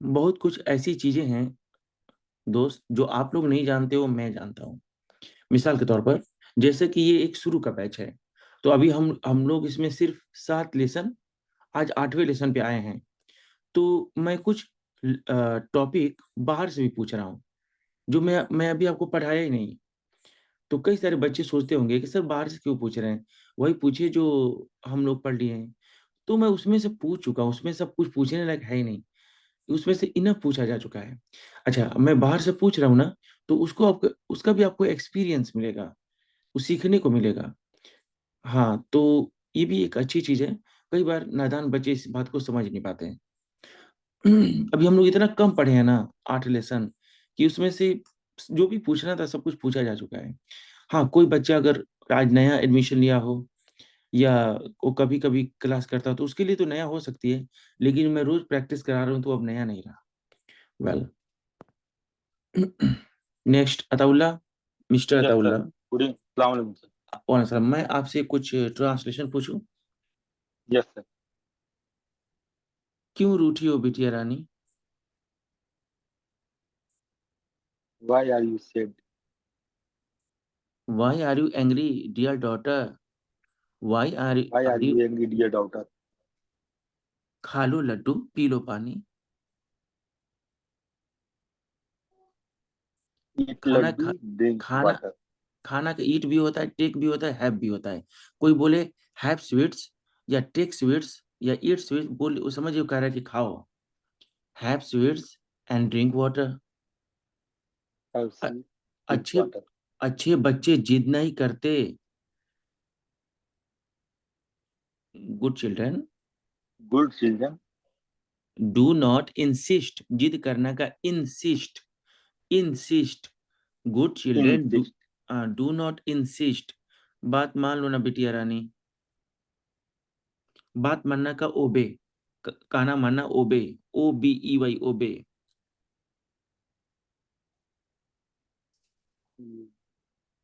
बहुत कुछ ऐसी चीजें हैं दोस्त जो आप लोग नहीं जानते हो, मैं जानता हूँ। मिसाल के तौर पर, जैसे कि ये एक शुरू का बैच है, तो अभी हम लोग इसमें सिर्फ 7 लेसन, आज 8वें लेसन पे आए हैं। तो मैं कुछ टॉपिक बाहर से भी पूछ रहा हूँ जो मैं अभी आपको पढ़ाया ही नहीं। तो कई सारे बच्चे सोचते होंगे कि सर बाहर से क्यों पूछ रहे हैं, वही पूछिए जो हम लोग पढ़ लिए हैं। तो मैं उसमें से पूछ चुका हूँ, उसमें सब कुछ पूछने लायक है ही नहीं, उसमें से इनफ पूछा जा चुका है। अच्छा मैं बाहर से पूछ रहा हूँ ना, तो उसको आपको उसका भी आपको एक्सपीरियंस मिलेगा, वो सीखने को मिलेगा। हाँ तो ये भी एक अच्छी चीज है। कई बार नादान बच्चे इस बात को समझ नहीं पाते हैं। अभी हम लोग इतना कम पढ़े हैं ना, 8 लेसन, कि उसमें से जो भी पूछना था सब कुछ पूछा जा चुका है। हाँ कोई बच्चा अगर आज नया एडमिशन लिया हो या वो कभी कभी क्लास करता हो तो उसके लिए तो नया हो सकती है, लेकिन मैं रोज प्रैक्टिस करा रहा हूँ तो अब नया नहीं रहा। Well, next Ataullah, mister yes sir. Ataullah. Good evening, अस्सलाम वालेकुम सर। और सर मैं आपसे कुछ ट्रांसलेशन पूछूं। Yes sir. क्यों रूठी हो बिटिया रानी? Why are you sad? Why are you angry dear daughter? Why are why are are you? You angry dear daughter? खा लो लड्डू, पी लो पानी। ईट खाना लड्डू, खा ड्रिंक खाना वाटर। खाना का ईट भी होता है, टेक भी होता है, हैव भी होता है। कोई बोले हैव स्वीट्स या टेक स्वीट्स या ईट स्वीट्स, बोल वो समझ कह रहा है कि खाओ। Have sweets and drink water. Have see, drink अच्छे वाटर। अच्छे बच्चे जिद नहीं करते। Good children good children do not insist. जिद करना का insist, insist. Good children do insist. Do not insist. बात मान लो ना बिटिया रानी। बात मानना का ओबे, कहना मानना ओबे, OBEY obey.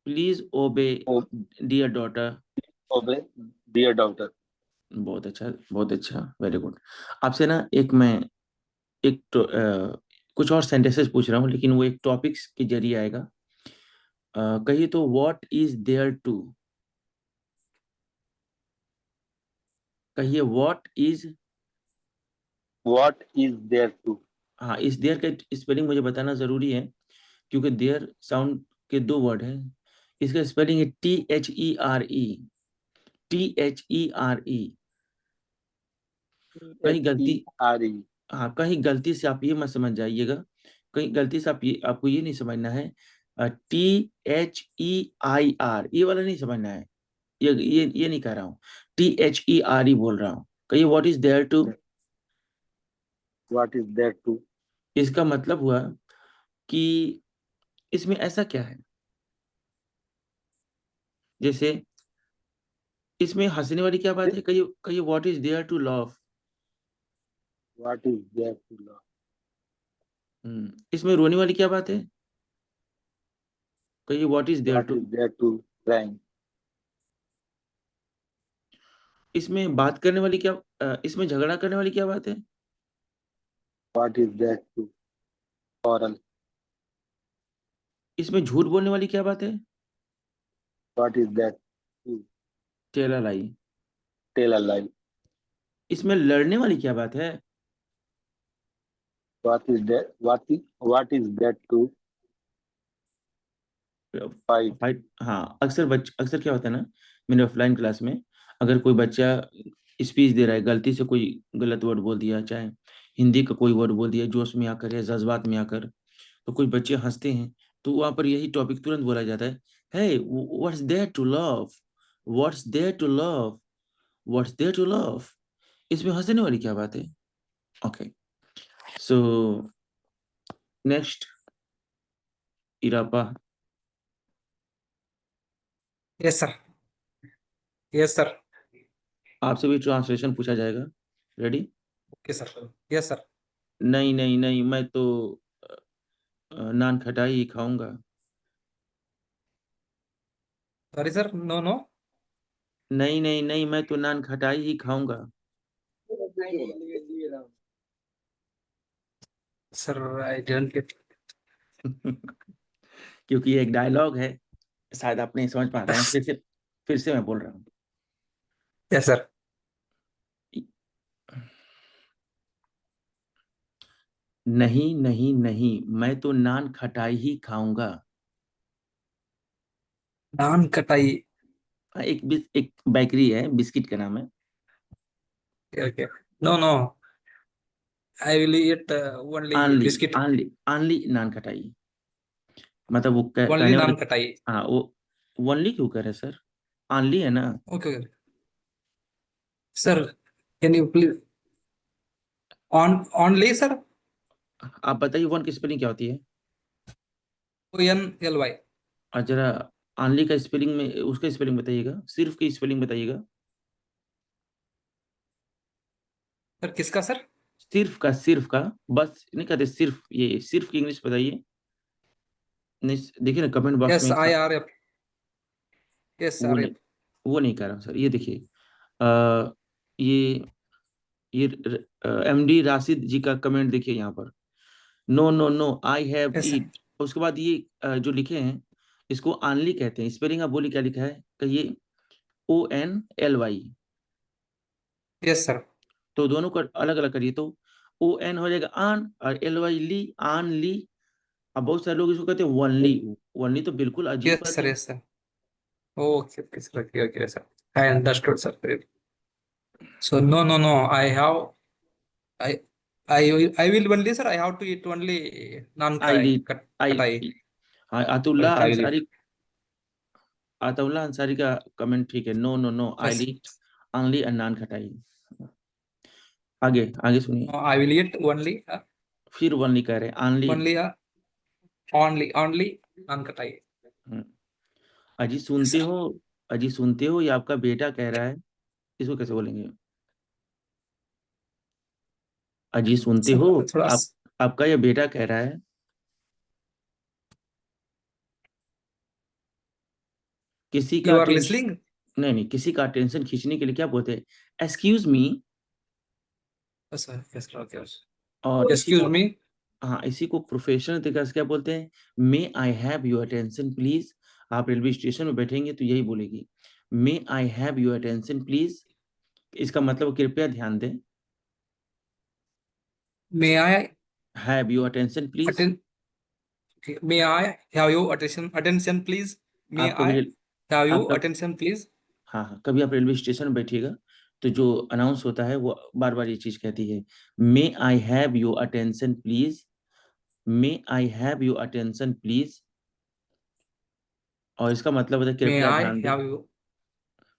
Please obey dear daughter. Obey dear daughter. बहुत अच्छा बहुत अच्छा, वेरी गुड। आपसे ना एक मैं एक कुछ और सेंटेंसेस पूछ रहा हूँ, लेकिन वो एक टॉपिक्स के जरिए आएगा। कहिए तो व्हाट इज देयर टू। कहिए what is. What is there to? हाँ इस देयर का स्पेलिंग मुझे बताना जरूरी है, क्योंकि देयर साउंड के 2 वर्ड हैं। इसका स्पेलिंग है THERE, THERE। एच कहीं ई गलती, आर ई। हाँ कहीं गलती से आप ये मत समझ जाइएगा, कहीं गलती से आपको ये नहीं समझना है THEIR, ये वाला नहीं समझना है। ये नहीं कह रहा हूँ, THERE बोल रहा हूँ। कहिए what is there to. What is there to? इसका मतलब हुआ कि इसमें ऐसा क्या है, जैसे इसमें हंसने वाली क्या बात है। कहिए कहिए what is there to love. What is there to love? इसमें रोने वाली क्या बात है। कहिए what is there what to. Is there to crying? इसमें बात करने वाली क्या इसमें झगड़ा करने वाली क्या बात है। What is that too? Oral. इसमें झूठ बोलने वाली क्या बात है? What is that too? Tell a lie. Tell a lie. इसमें लड़ने वाली क्या बात है? What is that? What is that too? Fight. Fight. हाँ, अक्सर क्या होता है ना, मेरे ऑफलाइन क्लास में अगर कोई बच्चा स्पीच दे रहा है, गलती से कोई गलत वर्ड बोल दिया, चाहे हिंदी का कोई वर्ड बोल दिया जोश में आकर या जज्बात में आकर, तो कुछ बच्चे हंसते हैं, तो वहां पर यही टॉपिक तुरंत बोला जाता है, hey what's there to love, what's there to love, what's there to love. इसमें हंसने वाली क्या बात है? Okay, so next Irappa. Yes, sir. Yes, sir. आपसे भी ट्रांसलेशन पूछा जाएगा। Ready? Okay, sir. Yes, sir. नहीं नहीं नहीं, मैं तो नान खटाई ही खाऊंगा। Sorry, sir. No, no. नहीं नहीं नहीं, मैं तो नान खटाई ही खाऊंगा। Sir, I didn't get. क्योंकि ये एक डायलॉग है, शायद आप नहीं समझ पा रहे हैं, फिर से मैं बोल रहा हूँ। Yes, sir. नहीं नहीं नहीं, मैं तो नान खटाई ही खाऊंगा। Naan katai. एक बेकरी है, बिस्किट का नाम है। Okay, okay. No, no. I will eat only आनली biscuit. आनली आनली नान खटाई, मतलब वो Only कहने वाले। naan katai. हाँ, वो ओनली क्यों कह रहे हैं सर? आनली है ना। Okay, okay. Sir, can you please only, sir? आप बताइए वन की स्पेलिंग क्या होती है? ONLY. और जरा आनली का स्पेलिंग में उसका स्पेलिंग बताइएगा, सिर्फ की स्पेलिंग बताइएगा। सर किसका सर? सिर्फ का, बस नहीं कहते सिर्फ, ये सिर्फ की इंग्लिश बताइए। नहीं, देखिए ना कमेंट बॉक्स Yes, में IRF. Yes, वो नहीं, RF. वो नहीं कह रहा हूँ सर। ये देखिए, अ, ये एमडी राशिद जी का कमेंट देखिए यहाँ पर, no no no I have Yes, sir. Eat. उसके बाद ये जो लिखे हैं इसको आनली कहते हैं। स्पेलिंग आप बोलिए क्या लिखा है, कहिए ONLY। Yes, sir. तो दोनों को अलग अलग करिए, तो ON हो जाएगा आन, और LY ली, आन ली। अब बहुत सारे लोग इसको कहते हैं वनली। वनली तो बिल्कुल अजीब Yes, बात sir. है। Yes, sir. Okay, okay, sir. Okay, okay, sir. I understood, sir. So no, no, no. I, I will only, sir. I have to eat only naan I Lee, I, katai. हाँ, Atullah I will eat. Ansari, Atullah Ansari का comment ठीक है, no no no I Yes. लीट only a nankhatai. आगे आगे सुनिए। No, I will eat only, फिर only कह रहे हैं, ओनली। only naan katai. अजी Yes, सुनते sir. हो, अजी सुनते हो, ये आपका बेटा कह रहा है, इसको कैसे बोलेंगे? अजी सुनते Sir, हो, थोड़ा आप, आपका ये बेटा कह रहा है। किसी का you are टेंशन, listening? नहीं नहीं, किसी का टेंशन खींचने के लिए क्या बोलते हैं? Excuse me. Yes, sir. Yes, sir. Okay. और इसी Excuse को, me. हाँ, इसी को प्रोफेशनल तरीके से क्या बोलते हैं? May I have your attention please. आप रेलवे स्टेशन में बैठेंगे तो यही बोलेगी, may I have your attention please. इसका मतलब कृपया ध्यान दें, May I have your attention please. attend? May I have your attention, please? May आप कभी I have आप your कब, attention, please? हाँ हाँ, कभी आप रेलवे स्टेशन में बैठिएगा तो जो अनाउंस होता है वो बार बार ये चीज कहती है, may I have your attention please, may I have your attention please. और इसका मतलब होता है May कृपया I ध्यान दें। have you?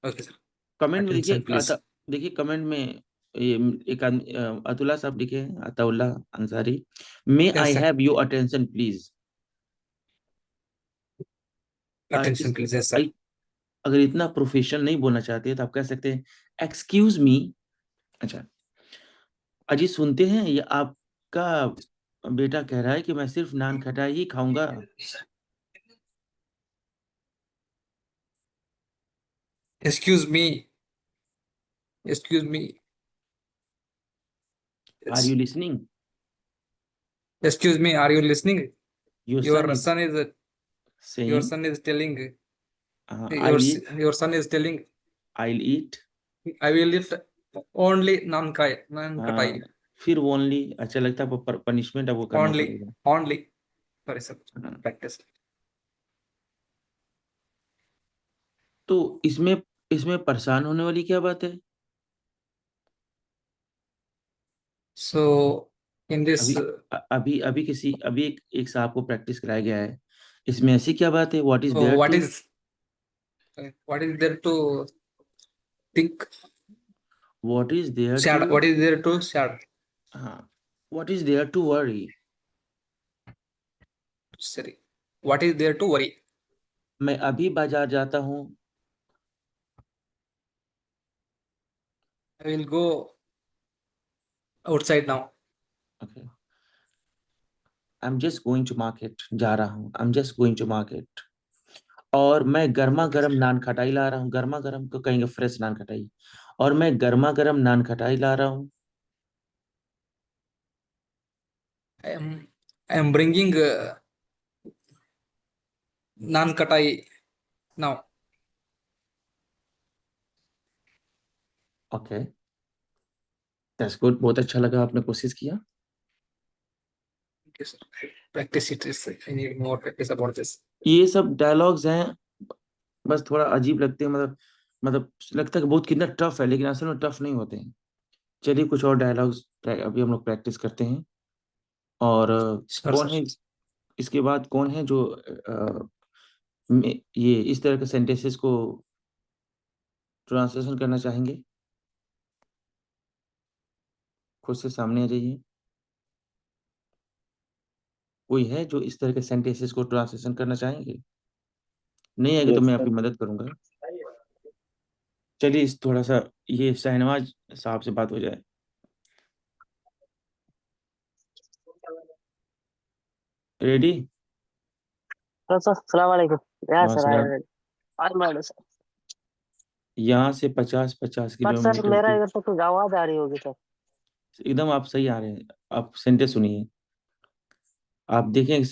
Okay, sir. Comment में Attention, देखिए, please. देखिए कमेंट में ये एक आदमी, अतुल्ला साहब लिखे हैं, अताउल्ला अंसारी, मे Yes, I sir. Have your attention please. Attention, please. Yes, sir. अगर इतना प्रोफेशनल नहीं बोलना चाहते तो आप कह सकते हैं एक्सक्यूज मी। अच्छा, अजी सुनते हैं, ये आपका बेटा कह रहा है कि मैं सिर्फ नान खटाई ही खाऊंगा। Excuse me. Excuse me. Are Yes. You listening? Excuse me, are you listening? Your Your son is your saying, son is telling I'll eat, your son is telling I'll eat. I will eat only non-katai. फिर only अच्छा लगता है, आपको punishment आपको करना पड़ेगा। Only. Sorry, sir. हाँ। Practice. तो इसमें परेशान होने वाली क्या बात है? So in this, अभी एक साहब को प्रैक्टिस कराया गया है, इसमें ऐसी क्या बात है? What is there what to, is there to think? What is there Sad. To, What is there to sad? हाँ, what is there to worry? Sorry. What is there to worry? मैं अभी बाजार जाता हूँ, I will go outside now. Okay, I am just going to market, जा रहा हूँ, I am just going to market. और मैं गर्मा गर्म नान खटाई ला रहा हूँ, गर्मा गर्म को कहेंगे फ्रेश नान खटाई, और मैं गर्मा गर्म नान खटाई ला रहा हूँ। I am bringing naan katai now. Okay, that's good, बहुत अच्छा लगा, आपने कोशिश किया। Yes, sir. Practice it. I need more practice about this. ये सब डायलॉग्स हैं, बस थोड़ा अजीब लगते हैं, मतलब लगता है कि बहुत कितना टफ है, लेकिन असल में टफ नहीं होते हैं। चलिए कुछ और डायलॉग्स अभी हम लोग प्रैक्टिस करते हैं। और Sure, कौन sir. है इसके बाद, कौन है जो ये इस तरह के सेंटेंसेस को ट्रांसलेशन करना चाहेंगे? खुद से सामने आ जाइए। कोई है जो इस तरह के सेंटेंसेस को ट्रांसलेशन करना चाहेंगे? नहीं आएगा तो Yes, मैं sir. आपकी मदद करूंगा। चलिए इस थोड़ा सा ये शहनवाज साहब से बात हो जाए। रेडी? सर सलाम वालेकुम। या सर वालेकुम। आई मान सर। यहाँ से 50-50 बट सर किलोमीटर मेरा दूर, इधर से कुछ आवाज आ रही होगी सर। एकदम आप सही आ रहे हैं। आप सेंटेंस सुनिए, आप देखें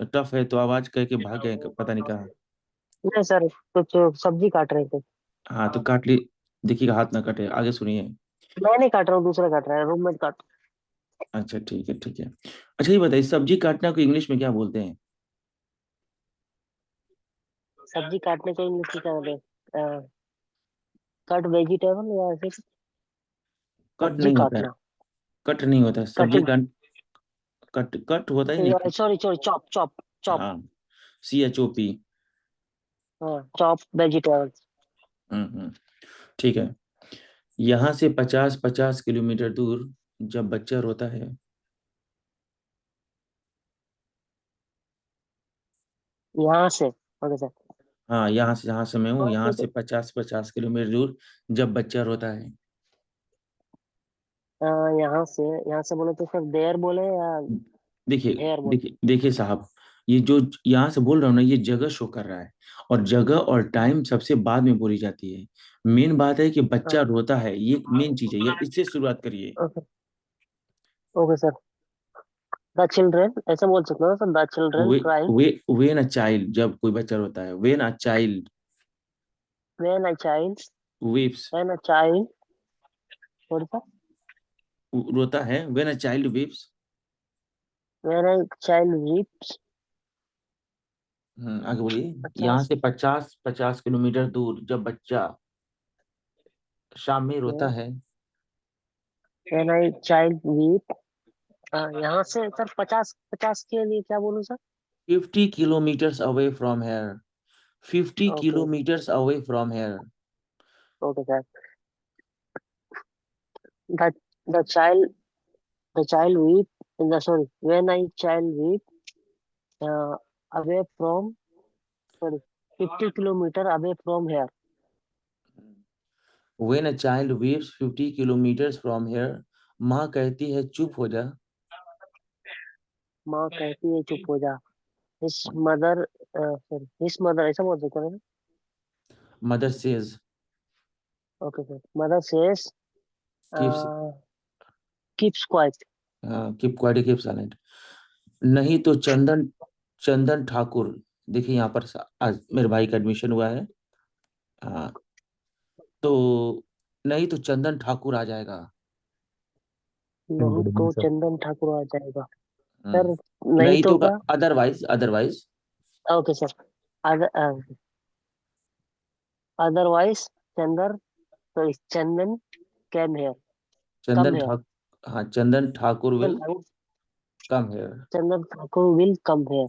टफ है तो आवाज करके भाग गए, पता नहीं कहाँ। नहीं सर, कुछ सब्जी काट रहे थे। हाँ तो काट ली, देखिएगा हाथ ना कटे। आगे सुनिए। मैं नहीं काट रहा हूँ, दूसरा काट रहा है, रूममेट काट। अच्छा ठीक है ठीक है। अच्छा ये बताइए, सब्जी काटना को इंग्लिश में क्या बोलते हैं? सब्जी काटने को इंग्लिश में क्या बोलते हैं? कट वेजिटेबल या ऐसे कुछ? कट सब्जी नहीं होता है, काटना, कट नहीं होता है, सब्जी कटिंग। काट, कट कट होता ही नहीं। Sorry sorry, chop chop chop. हाँ, CHOP। हाँ, चॉप वेजिटेबल। ठीक है। यहाँ से 50-50 किलोमीटर दूर जब बच्चा रोता है, यहाँ से ओके सर। हाँ यहाँ से, जहाँ से मैं हूँ, यहाँ से 50-50 किलोमीटर दूर जब बच्चा रोता है। यहाँ से बोले तो सर देयर बोले या देखिए हेयर बोले? देखिए देखिए साहब, ये जो यहाँ से बोल रहा हूँ ना, ये जगह शो कर रहा है, और जगह और टाइम सबसे बाद में बोली जाती है। मेन बात है कि बच्चा हाँ, रोता है, ये मेन चीज है, ये इससे शुरुआत करिए। Okay okay sir. The children ऐसा बोल सकते हो sir, the children way crying way when a child, जब कोई बच्चा रोता है, when a child when a child. Weeps, when a child sorry sir, रोता है, when a child weeps. When a child weeps. आगे बोलिए। अच्छा, यहाँ से 50-50 किलोमीटर दूर जब बच्चा शाम में रोता है। When a child weep. यहाँ से सर 50-50 के लिए क्या बोलूं sir? 50 kilometers away from here, 50 okay kilometers away from here। Okay sir. The the child the child weep the sorry, when a child weep away from sorry 50 kilometre away from here. When a child weeps 50 kilometers from here, माँ कहती है चुप हो जा। माँ कहती है चुप हो जा। His mother sorry his mother ऐसा बोल सकते हैं? Mother says, okay sir. Mother says keeps keeps quite. keep quiet, keep silent। नहीं तो चंदन ठाकुर। देखिए यहाँ पर आज मेरे भाई का एडमिशन हुआ है। हाँ, तो नहीं तो चंदन ठाकुर आ जाएगा। नहीं तो चंदन ठाकुर आ जाएगा सर। हम्म, नहीं नहीं तो तो का otherwise okay sir. Otherwise Chandar sorry Chandan came here come Chandan here Thakur. हाँ, Chandan Thakur will come here. Chandan Thakur will come here.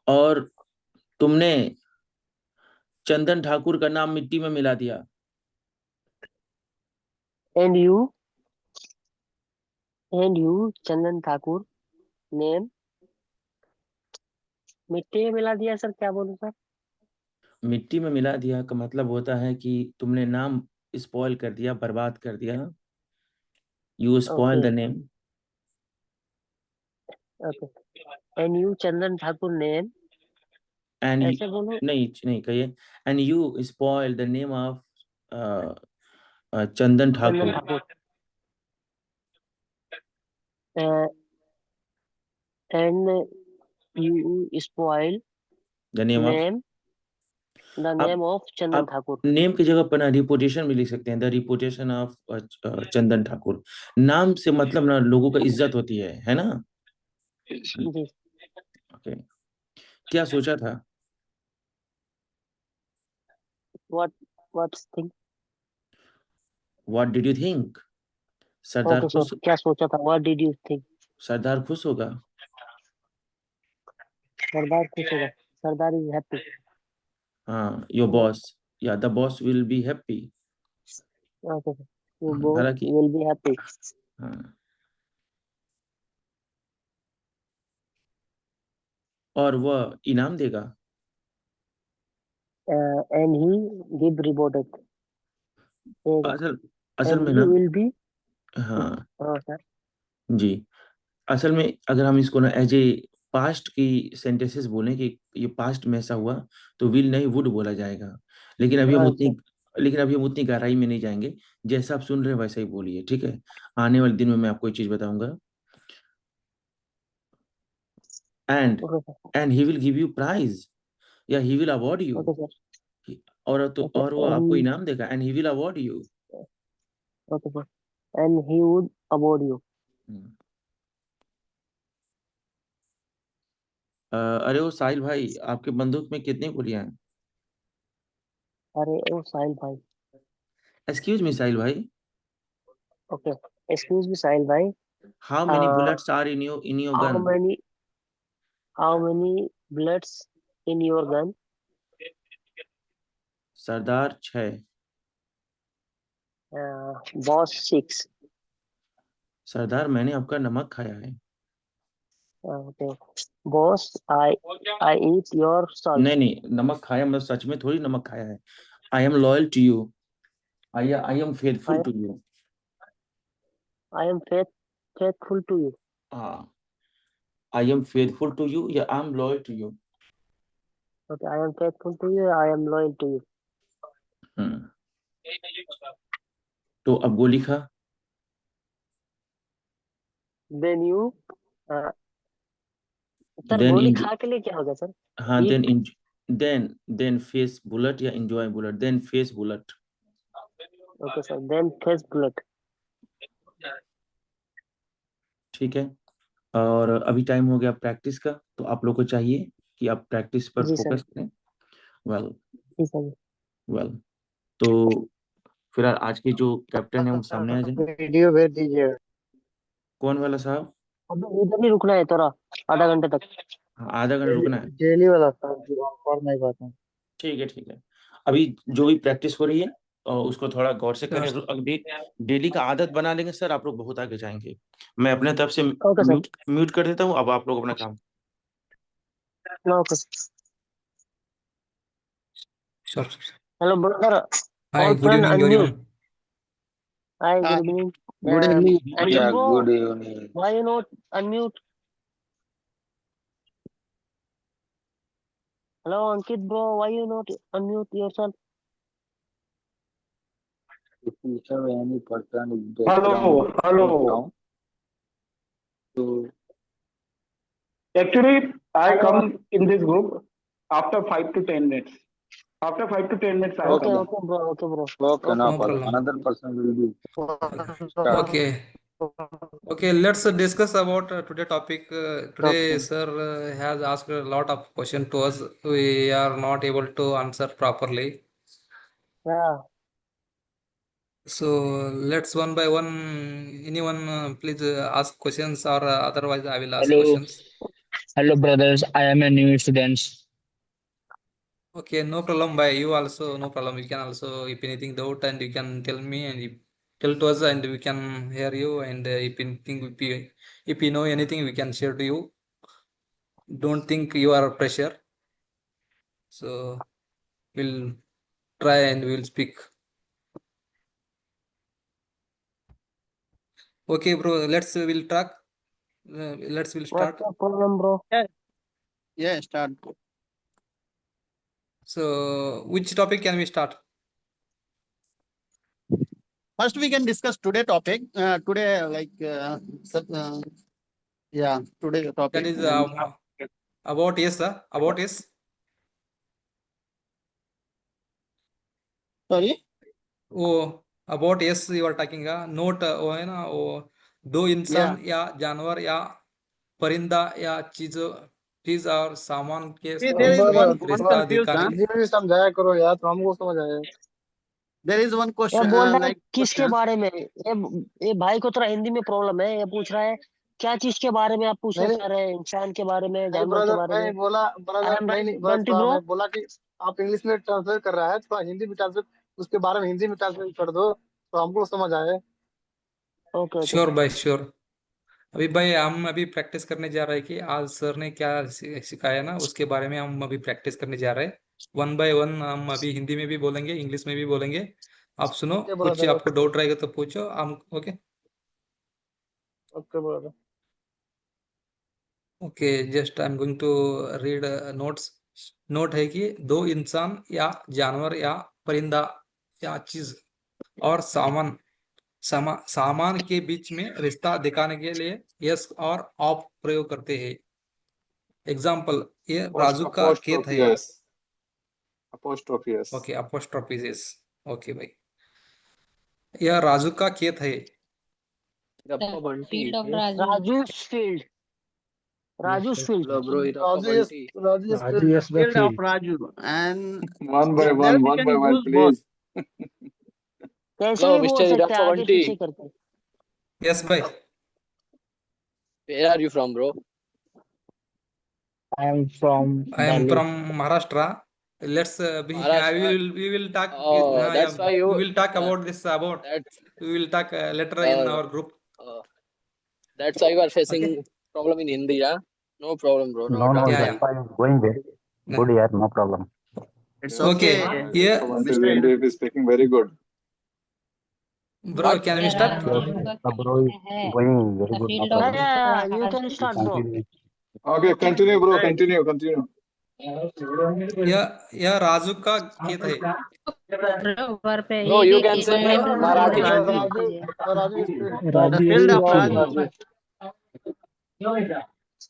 और तुमने चंदन ठाकुर का नाम मिट्टी में मिला दिया। And you Chandan Thakur name मिट्टी में मिला दिया सर। क्या बोलूं सर? मिट्टी में मिला दिया का मतलब होता है कि तुमने नाम स्पॉइल कर दिया, बर्बाद कर दिया। You spoil okay the name. Okay. And you Chandan Thakur name and ऐसे बोलो। नहीं नहीं कहिए। And you spoil the name of Chandan Chandan Thakur. Thakur and you spoil the name of. Name the आप नेम ऑफ चंदन आप ठाकुर। नेम की जगह पर ना रिपोर्टेशन भी लिख सकते हैं, द रिपोर्टेशन ऑफ चंदन ठाकुर। नाम से मतलब ना लोगों का इज्जत होती है ना। जी। ओके, क्या सोचा था? What what's thing. What did you think? सरदार ओके खुश। सर क्या सोचा था? What did you think? सरदार खुश होगा। सरदार खुश होगा। सरदार इज हैप्पी। हाँ, योर बॉस या the boss will be happy. Okay sir you both हालांकि विल बी हैप्पी। हाँ, और वह इनाम देगा। एंड ही गिव रिवॉर्ड देगा। असल असल एंड में ही ना। Will be. हाँ हाँ सर। जी। असल में अगर हम इसको ना एज ए पास्ट की सेंटेंसेस बोलें कि ये पास्ट में ऐसा हुआ, तो विल नहीं वुड बोला जाएगा। लेकिन अभी हम अच्छा उतनी लेकिन अभी हम उतनी गहराई में नहीं जाएंगे। जैसा आप सुन रहे हैं वैसा ही बोलिए, ठीक है? आने वाले दिन में मैं आपको एक चीज बताऊंगा। And okay sir. And he will give you prize, या he will award you. Okay sir. Okay और वो आपको एंड इनाम देगा, and he will award you. Okay sir and he would award you. अरे वो साहिल भाई, आपके बंदूक में कितनी गोलियां हैं? अरे ओ साहिल भाई। एक्सक्यूज मी साहिल भाई। ओके एक्सक्यूज मी साहिल भाई। How many bullets are in your how gun? Many how many bullets in your gun? सरदार 6। बॉस 6। सरदार मैंने आपका नमक खाया है। Okay boss I eat your salt. नहीं नहीं, नमक खाया मतलब सच में थोड़ी नमक खाया है। I am loyal to you. I am faithful to you. I am faithful to you. हाँ, I am faithful to you या I am loyal to you. Okay, I am faithful to you. I am loyal to you. हम्म, तो अब गोली खा। Then you uh, sir then गोली enjoy. खा के लिए क्या होगा सर? हाँ, Eat. देन फेस बुलेट या enjoy bullet, then face bullet. Okay sir. Then face bullet. ठीक है। और अभी टाइम हो गया प्रैक्टिस का, तो आप लोग को चाहिए कि आप प्रैक्टिस पर जी सर। फोकस करें। वेल जी सर। वेल, तो फिलहाल आज के जो कैप्टन है वो सामने आ जाए। वीडियो भेज दीजिए। कौन वाला साहब? अभी इधर ही रुकना है थोड़ा आधा घंटे तक। हाँ, आधा घंटा रुकना है। डेली वाला था और नहीं बात है। ठीक है ठीक है। अभी जो भी प्रैक्टिस हो रही है उसको थोड़ा गौर से करें। अभी डेली का आदत बना लेंगे सर, आप लोग बहुत आगे जाएंगे। मैं अपने तरफ से ओके सर। म्यूट कर देता हूँ, अब आप लोग अपना काम। Okay. Sure. Hello brother. Hi, all good friend evening, unmute. everyone. Hi good evening. Good evening. Ankit Yeah, bro good evening. Why you not unmute? Hello Ankit bro why you not unmute yourself? If you have any person in hello background, hello put down. to Actually, I Hello. come in this group after 5 to 10 minutes. After 5 to 10 minutes, I Okay, come. okay, bro. Okay, bro. okay, no No problem. problem. Another person will be start. Okay. Okay, let's discuss about today topic. Today, Okay. sir has asked a lot of question to us. We are not able to answer properly. Yeah. So let's one by one. Anyone please ask questions, or otherwise I will ask Hello, questions. hello, brothers. I am a new student. Okay, no problem. By you also, no problem. You can also, if anything doubt, and you can tell me and tell to us, and we can hear you. And if anything, if you know anything, we can share to you. Don't think you are pressure. So we'll try and we'll speak. Okay, bro. We'll talk. We'll What's start. the problem, bro? Yeah, start. So which topic can we start? First, we can discuss today topic. Today, yeah, today topic. That is And about yes, sir. About yes. sorry. वो about yes you are talking का note वो है ना वो दो इंसान या जानवर या परिंदा या चीज और सामान के See, there is beach one में रिश्ता दिखाने confusion. के भी समझाया करो यार, तो हमको समझ आए. There is one ये question. बोल रहा है Like किसके question. बारे में? ये भाई को थोड़ा हिंदी में प्रॉब्लम है। ये पूछ रहा है क्या चीज के बारे में आप पूछना नहीं चाह रहे हैं? इंसान के बारे में, नहीं जानवर के ब्रदर, बारे नहीं में? बोला आई ब्रदर, एम नहीं राइट नहीं बस बंटी ब्रो? मैं बोला कि आप इंग्लिश में ट्रांसलेट कर रहा है, थोड़ा हिंदी में ट्रांसलेट, उसके बारे में हिंदी में ट्रांसलेट कर दो तो हमको समझ आए. Okay okay. श्योर भाई श्योर। अभी भाई हम अभी प्रैक्टिस करने जा रहे हैं कि आज सर ने क्या सिखाया ना उसके बारे में हम अभी प्रैक्टिस करने जा रहे हैं। वन बाय वन हम अभी हिंदी में भी बोलेंगे, इंग्लिश में भी बोलेंगे। आप सुनो, ओके कुछ ब्रदर, आपको डाउट रहेगा तो पूछो हम। Okay okay brother. Okay, just I am going to read notes. Note है कि दो इंसान या जानवर या परिंदा या चीज और सामान के बीच में रिश्ता दिखाने के लिए यस और ऑफ प्रयोग करते हैं। एग्जाम्पल, ये राजू का खेत है। Apostrophe S. Okay, apostrophe yes. Okay भाई, यह राजू का खेत है। Irappa Bunty. Field of Yes. Raju. Raju's field. Raju's field. Hello, bro. Irappa Raju is Bunty. Raju is Field of Raju. And one by there one, we one can by one, use both. please. कैसे Hello, भी बोल Mr. सकते हैं, Irappa आगे Bunty. पीछे करके। Yes भाई। Where are you from, bro? I am from I am Delhi. from Maharashtra. Let's Maharashtra. we will talk Oh, that's yeah, why you. we will talk Uh, about this about that's we will talk later in uh, our group. that's why you are facing Okay. problem in Hindi, yeah? No problem, bro. No, Not Yeah, a yeah. problem. going very good here, no problem. It's Okay. okay. Yeah, Mr. Hindi is speaking very good. bro, What? can we Yeah, start? Raju का The bro is खेत है, going very the good, no field of problem. Yeah, you can Raju. start bro। Continue. Okay, continue, bro. Right. Continue. यह राजू का खेत है। ऊपर पे Bro, एक you एक can एक say लाइन में बोलो, Marathi. Raju. बोलते जाए। Raju is speaking. The Raju field is of from Raju.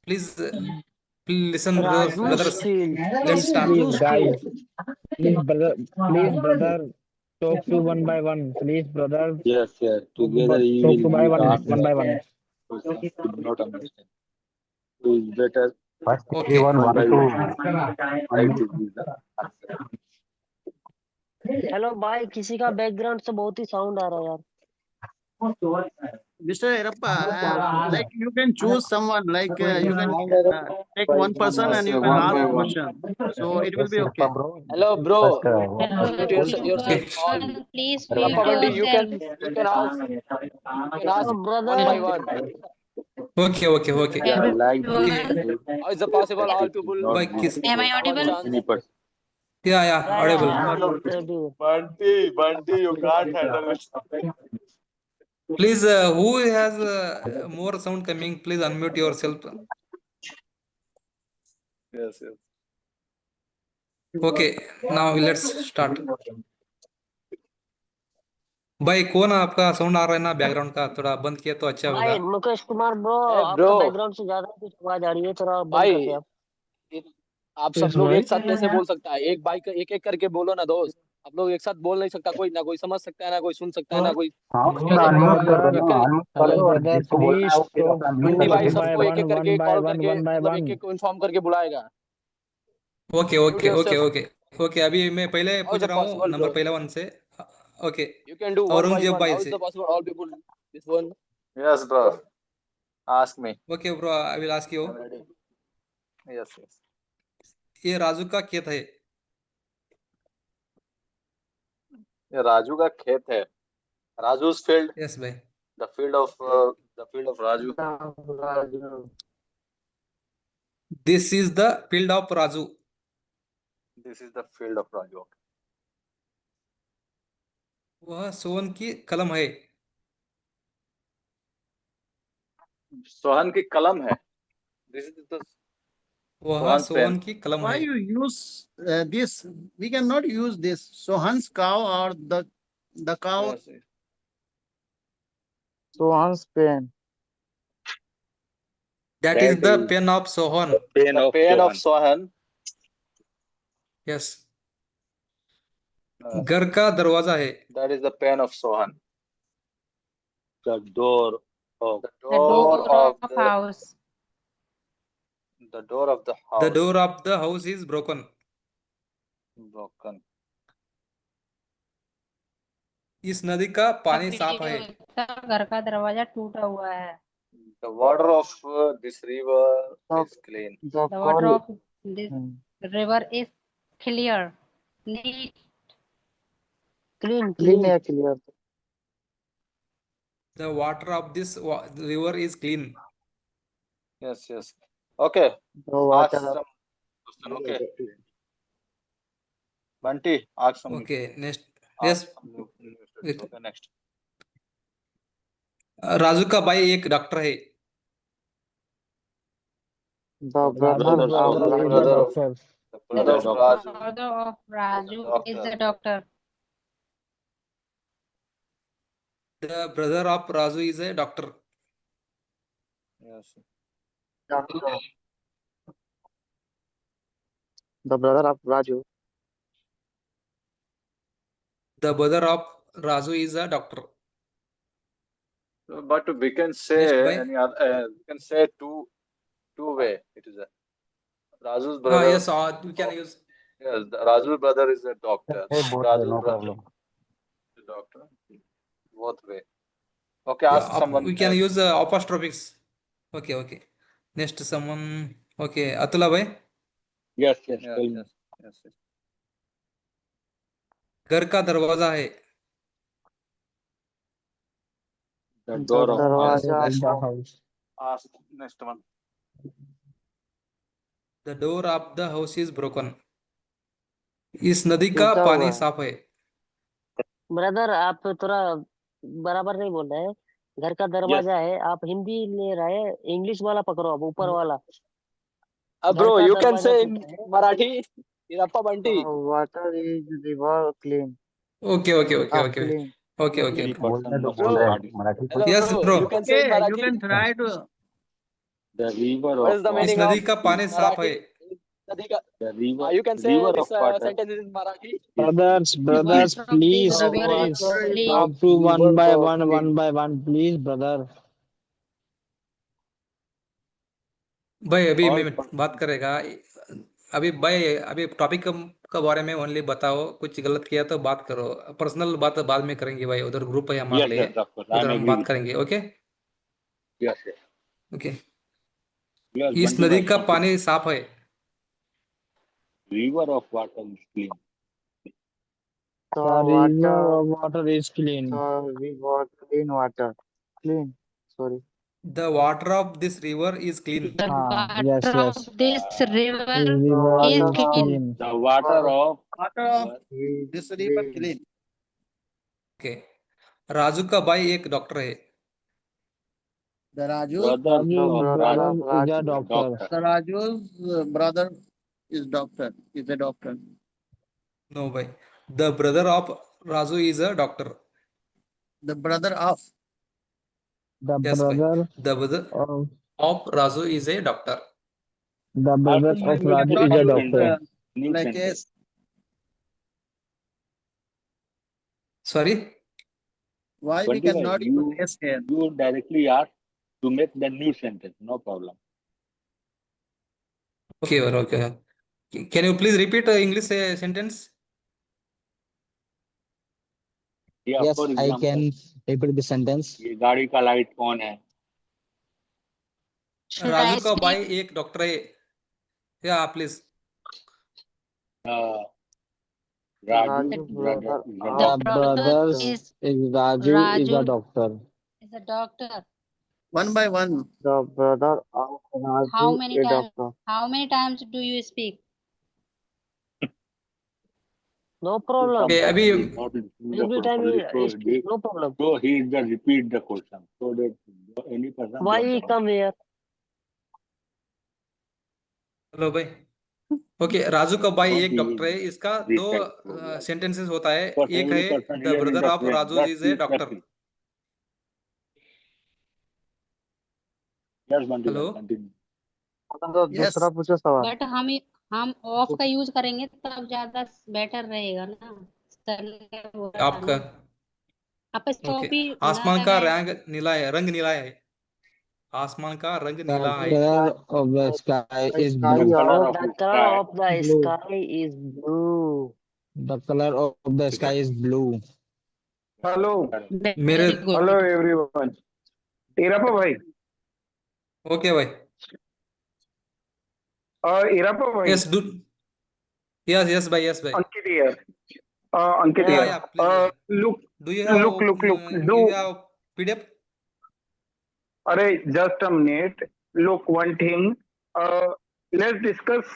Please listen, राजू's brothers. Field. Let's start. राजू's guys. Field. Please, brother, talk to one by one. Please, brother, Yes. Together you talk will to by be one, asked one by one. questions. You do not understand. So it's better First, Okay. everyone one want by to one. Try to give the answer. Hello भाई, किसी का background से बहुत ही sound आ रहा है यार। Mr. Irappa, like you can choose someone, like you can take one person and you Yes, can one ask by one. question. So it will yes, be okay. Irpa bro. Hello, bro. First, Unmute yourself all. Please Irappa Irappa mute Bunty, yourself. you can ask one brother by one. Okay. I like this. Everyone, How is it possible all people Not By give kiss. am I one audible? chance? any person. Yeah, audible. Bunty, you can't handle it. Please, who has more sound coming? Please unmute yourself. Yes. Okay, now let's start. भाई कौन आपका sound आ रहा है ना background का, थोड़ा बंद किया तो अच्छा होगा। भाई मुकेश कुमार ब्रो, ए आपका ब्रो बैकग्राउंड से ज्यादा कुछ आवाज आ रही है, थोड़ा बंद भाई, कर दे आप। आप सब Yes, लोग भाई। एक साथ कैसे बोल सकता है? एक बाइक एक एक करके बोलो ना दोस्त। आप लोग एक साथ बोल नहीं सकता, कोई ना कोई समझ सकता है, ना कोई सुन सकता है, ना कोई। हाँ भैया कैसे अनम्यूट कर दो Brother, ना, अनम्यूट कर hello दो और brother, जिसको बोलना है please वो फिर talk अपना म्यूट to बंटी करके भाई one फिर by सबको एक एक one, one करके by कॉल one, करके, one by मतलब एक one. एक को इन्फॉर्म करके बुलाएगा। Okay mute okay okay yourself. Okay okay, अभी मैं पहले हाउ पूछ इज इट रहा हूँ पॉसिबल नंबर ब्रो? पहला वन से। ओके, you can do one by Aurangzeb one. भाई हाउ इज से। The possible all people this one? Yes, bro. Ask me. Okay bro, I will ask you. I am ready. Yes, yes. ये राजू का खेत है। ये राजू का खेत है। Raju's field. यस भाई। The field of Raju. This is the field of Raju. This is the field of Raju. वह सोहन की कलम है। सोहन की कलम है। This is the वह Sohan's सोहन pen. की कलम Why है। you use this? We cannot use this. Sohan's cow or the cow. Yes, yes. Sohan's pen. That is the pain of Sohan. The pen of Sohan. Yes. घर का दरवाजा है। That is the pen of Sohan. The door of The The door door of of the house. the door of the the house. Door of the house is broken. Broken. इस नदी का पानी साफ है। घर का दरवाजा टूटा हुआ है। The water of this river is clean. The The water call. of this river is clear, neat. Clean Clean clean है, clear. The water of this river is clean. Yes, yes. Okay. The Ask water of. some question. Okay. Bunty, ask some. Okay next. Ask yes. some new studies. Okay, next. Raju का भाई एक doctor है। The brother Brother of of Raju is a brother of doctor. the The brother of Raju father of is a Raju is doctor. a doctor. The brother of Raju is a doctor. Yes. Doctor. The brother of Raju. The brother of Raju is a doctor. But we can say Next, bhai. any other. We can say two way. It is a Raju's हाँ brother. Yes, we can use. Yes, Raju's brother is a doctor. Hey, both way, Raju's no brother problem. is a doctor. Both way. Okay, ask someone we can else. Use apostrophes. Okay okay. Next someone. Okay Atula भाई। yes, Yes, tell me. yes, yes, yes. घर का दरवाजा है। The door of house. Darwaza of Next the one. house. Ask next one. The door of the house is broken. इस नदी का टूटा पानी हुआ है। साफ है। ब्रदर, आप थोड़ा बराबर नहीं बोल रहे हैं। घर का दरवाजा है, आप हिंदी ले रहे हैं, इंग्लिश वाला पकड़ो, अब ऊपर वाला। Bro, घर का you can दरवाजा say in टूटा है। Marathi. Irappa Bunty. Water is river clean. Okay okay okay okay Clean. Okay okay. 80% तो of बोल रहे हैं Marathi. Marathi Hello, Yes, bro. bro. You can say in Okay, you Marathi. can try to. The river What of is the water. इस meaning नदी of का पानी साफ है। Marathi? Nadi ka- The river. You can say River this of water. sentence in Marathi. Brothers, Water of please, this river is please. clean. Talk to one by one, please, brother. भाई अभी All मैं बात करेगा। अभी भाई अभी topic का बारे में ओनली बताओ, कुछ गलत किया तो बात करो, पर्सनल बात बाद में करेंगे भाई, उधर ग्रुप है हमारे Yes, लिए, yes, of course. I उधर am हम agree बात with करेंगे। Okay you. Yes, yes. Okay. Yes, इस Bunty नदी bhai, का continue. पानी साफ है। River of water is clean. The river of water is clean. The river, clean water. Clean. Sorry. The water of this river is clean. The Yes, water yes. of this river The river is is clean. clean. The water of Water of this river clean. Okay. Raju का भाई एक doctor है। The Raju, brother of Brother Raju is a is a doctor. doctor. the Raju's brother is doctor. Is a doctor. No भाई, the brother of Raju is a doctor. The brother of. The Yes, bhai. brother The brother of of Raju is a doctor. the brother Also, of you make Raju a is a new doctor. sentence. New Like sentence. Sorry. Why we Bunty bhai, cannot use S here? you directly ask to make the new sentence. No problem. Okay, okay. Can you please repeat English sentence? Yeah, Yes, for I example, can repeat the sentence. ये गाड़ी का light कौन है? Should I Raju का speak? भाई एक doctor है. Yeah, please. Raju, The brother, The brother brothers is is Raju is a Raju doctor. is a doctor. One by one. The brother of Raju How many a times? doctor. How many times do you speak? No problem. Okay, sometimes अभी he is not listening the Every time properly, he speak, no problem. so he just repeat the question so that any person Why don't he know. come here? Hello भाई. Okay, Raju का भाई Don't एक give doctor है. इसका दो respect to like sentences होता है. because एक every है person the here is brother a of friend. Raju is a That's doctor. it. Yes, Bunty hello. bhai, continue. Yes. दूसरा पूछो सवाल. बट हम ऑफ का यूज करेंगे तब ज्यादा बेटर रहेगा ना. सर ने बोला आपका ना. आप स्टॉप ओके. ही ना आसमान का लगाए. रंग नीला है. रंग नीला है. आसमान का रंग The नीला है. color of the sky is The blue. color of The the color sky. of the Blue. sky is blue. The color of the ठीक sky है. is blue. Hello. मेरे very good. Hello everyone. Irapa bhai. Okay भाई. Irapa bhai. Yes do. Yes भाई. Yes भाई. Ankit here. Ankit या here. या please. Look, do you have look. You have PDF? Array, just a minute. Look, one thing. Let's discuss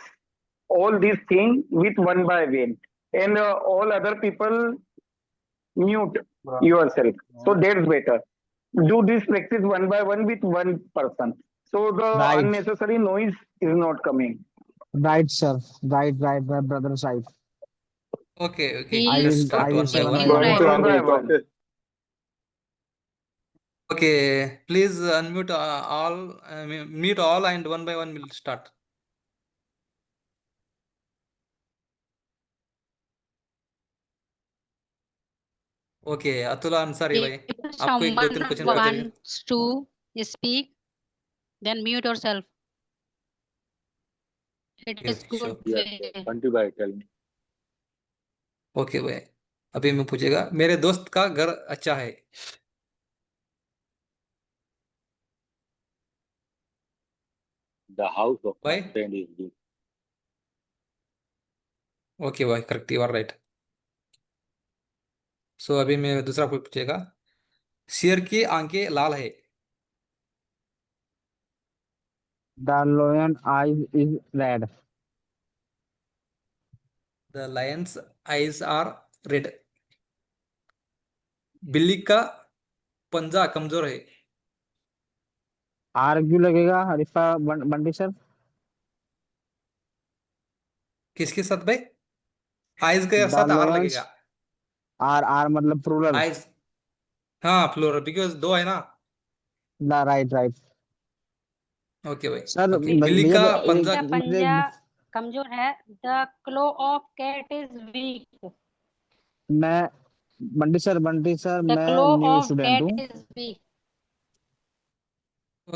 all these things with one by one, and all other people mute yourself. So that's better. Do this practice one by one with one person. So the Right. unnecessary noise is not coming. Right, sir. Right, my brother side. Okay okay. He I let's will start one by say one. speaking one right. One by one. Okay, please unmute all, mute all and one by one will start. Okay, Atul Ansari भाई, If आपको एक दो तीन someone question पता चलेगा. wants to speak, then mute yourself. It is Sure. good Yes, way. yes. Bunty bhai, tell me. Okay भाई, अभी मैं पूछेगा. मेरे दोस्त का घर अच्छा है. The house of my भाई. friend is good. ओके भाई, करेक्ट, यू आर राइट. सो अभी मैं दूसरा पूछेगा. शेर की आंखें लाल है. The lion eyes is red. The lion's eyes are red. बिल्ली का पंजा कमजोर है. आर्ग्यू लगेगा हरीफा बंटी सर. किसके साथ भाई? आइज के The साथ आर lions लगेगा. आर मतलब प्लूरल. आइज, हाँ प्लूरल, बिकॉज दो है ना. राइट. ओके भाई. सर ओके, बिल्ली भैया का पंजा. का पंजा कमजोर है. The claw of cat is weak. मैं बंटी सर द मैं क्लो न्यू ऑफ स्टूडेंट हूँ. Cat is weak.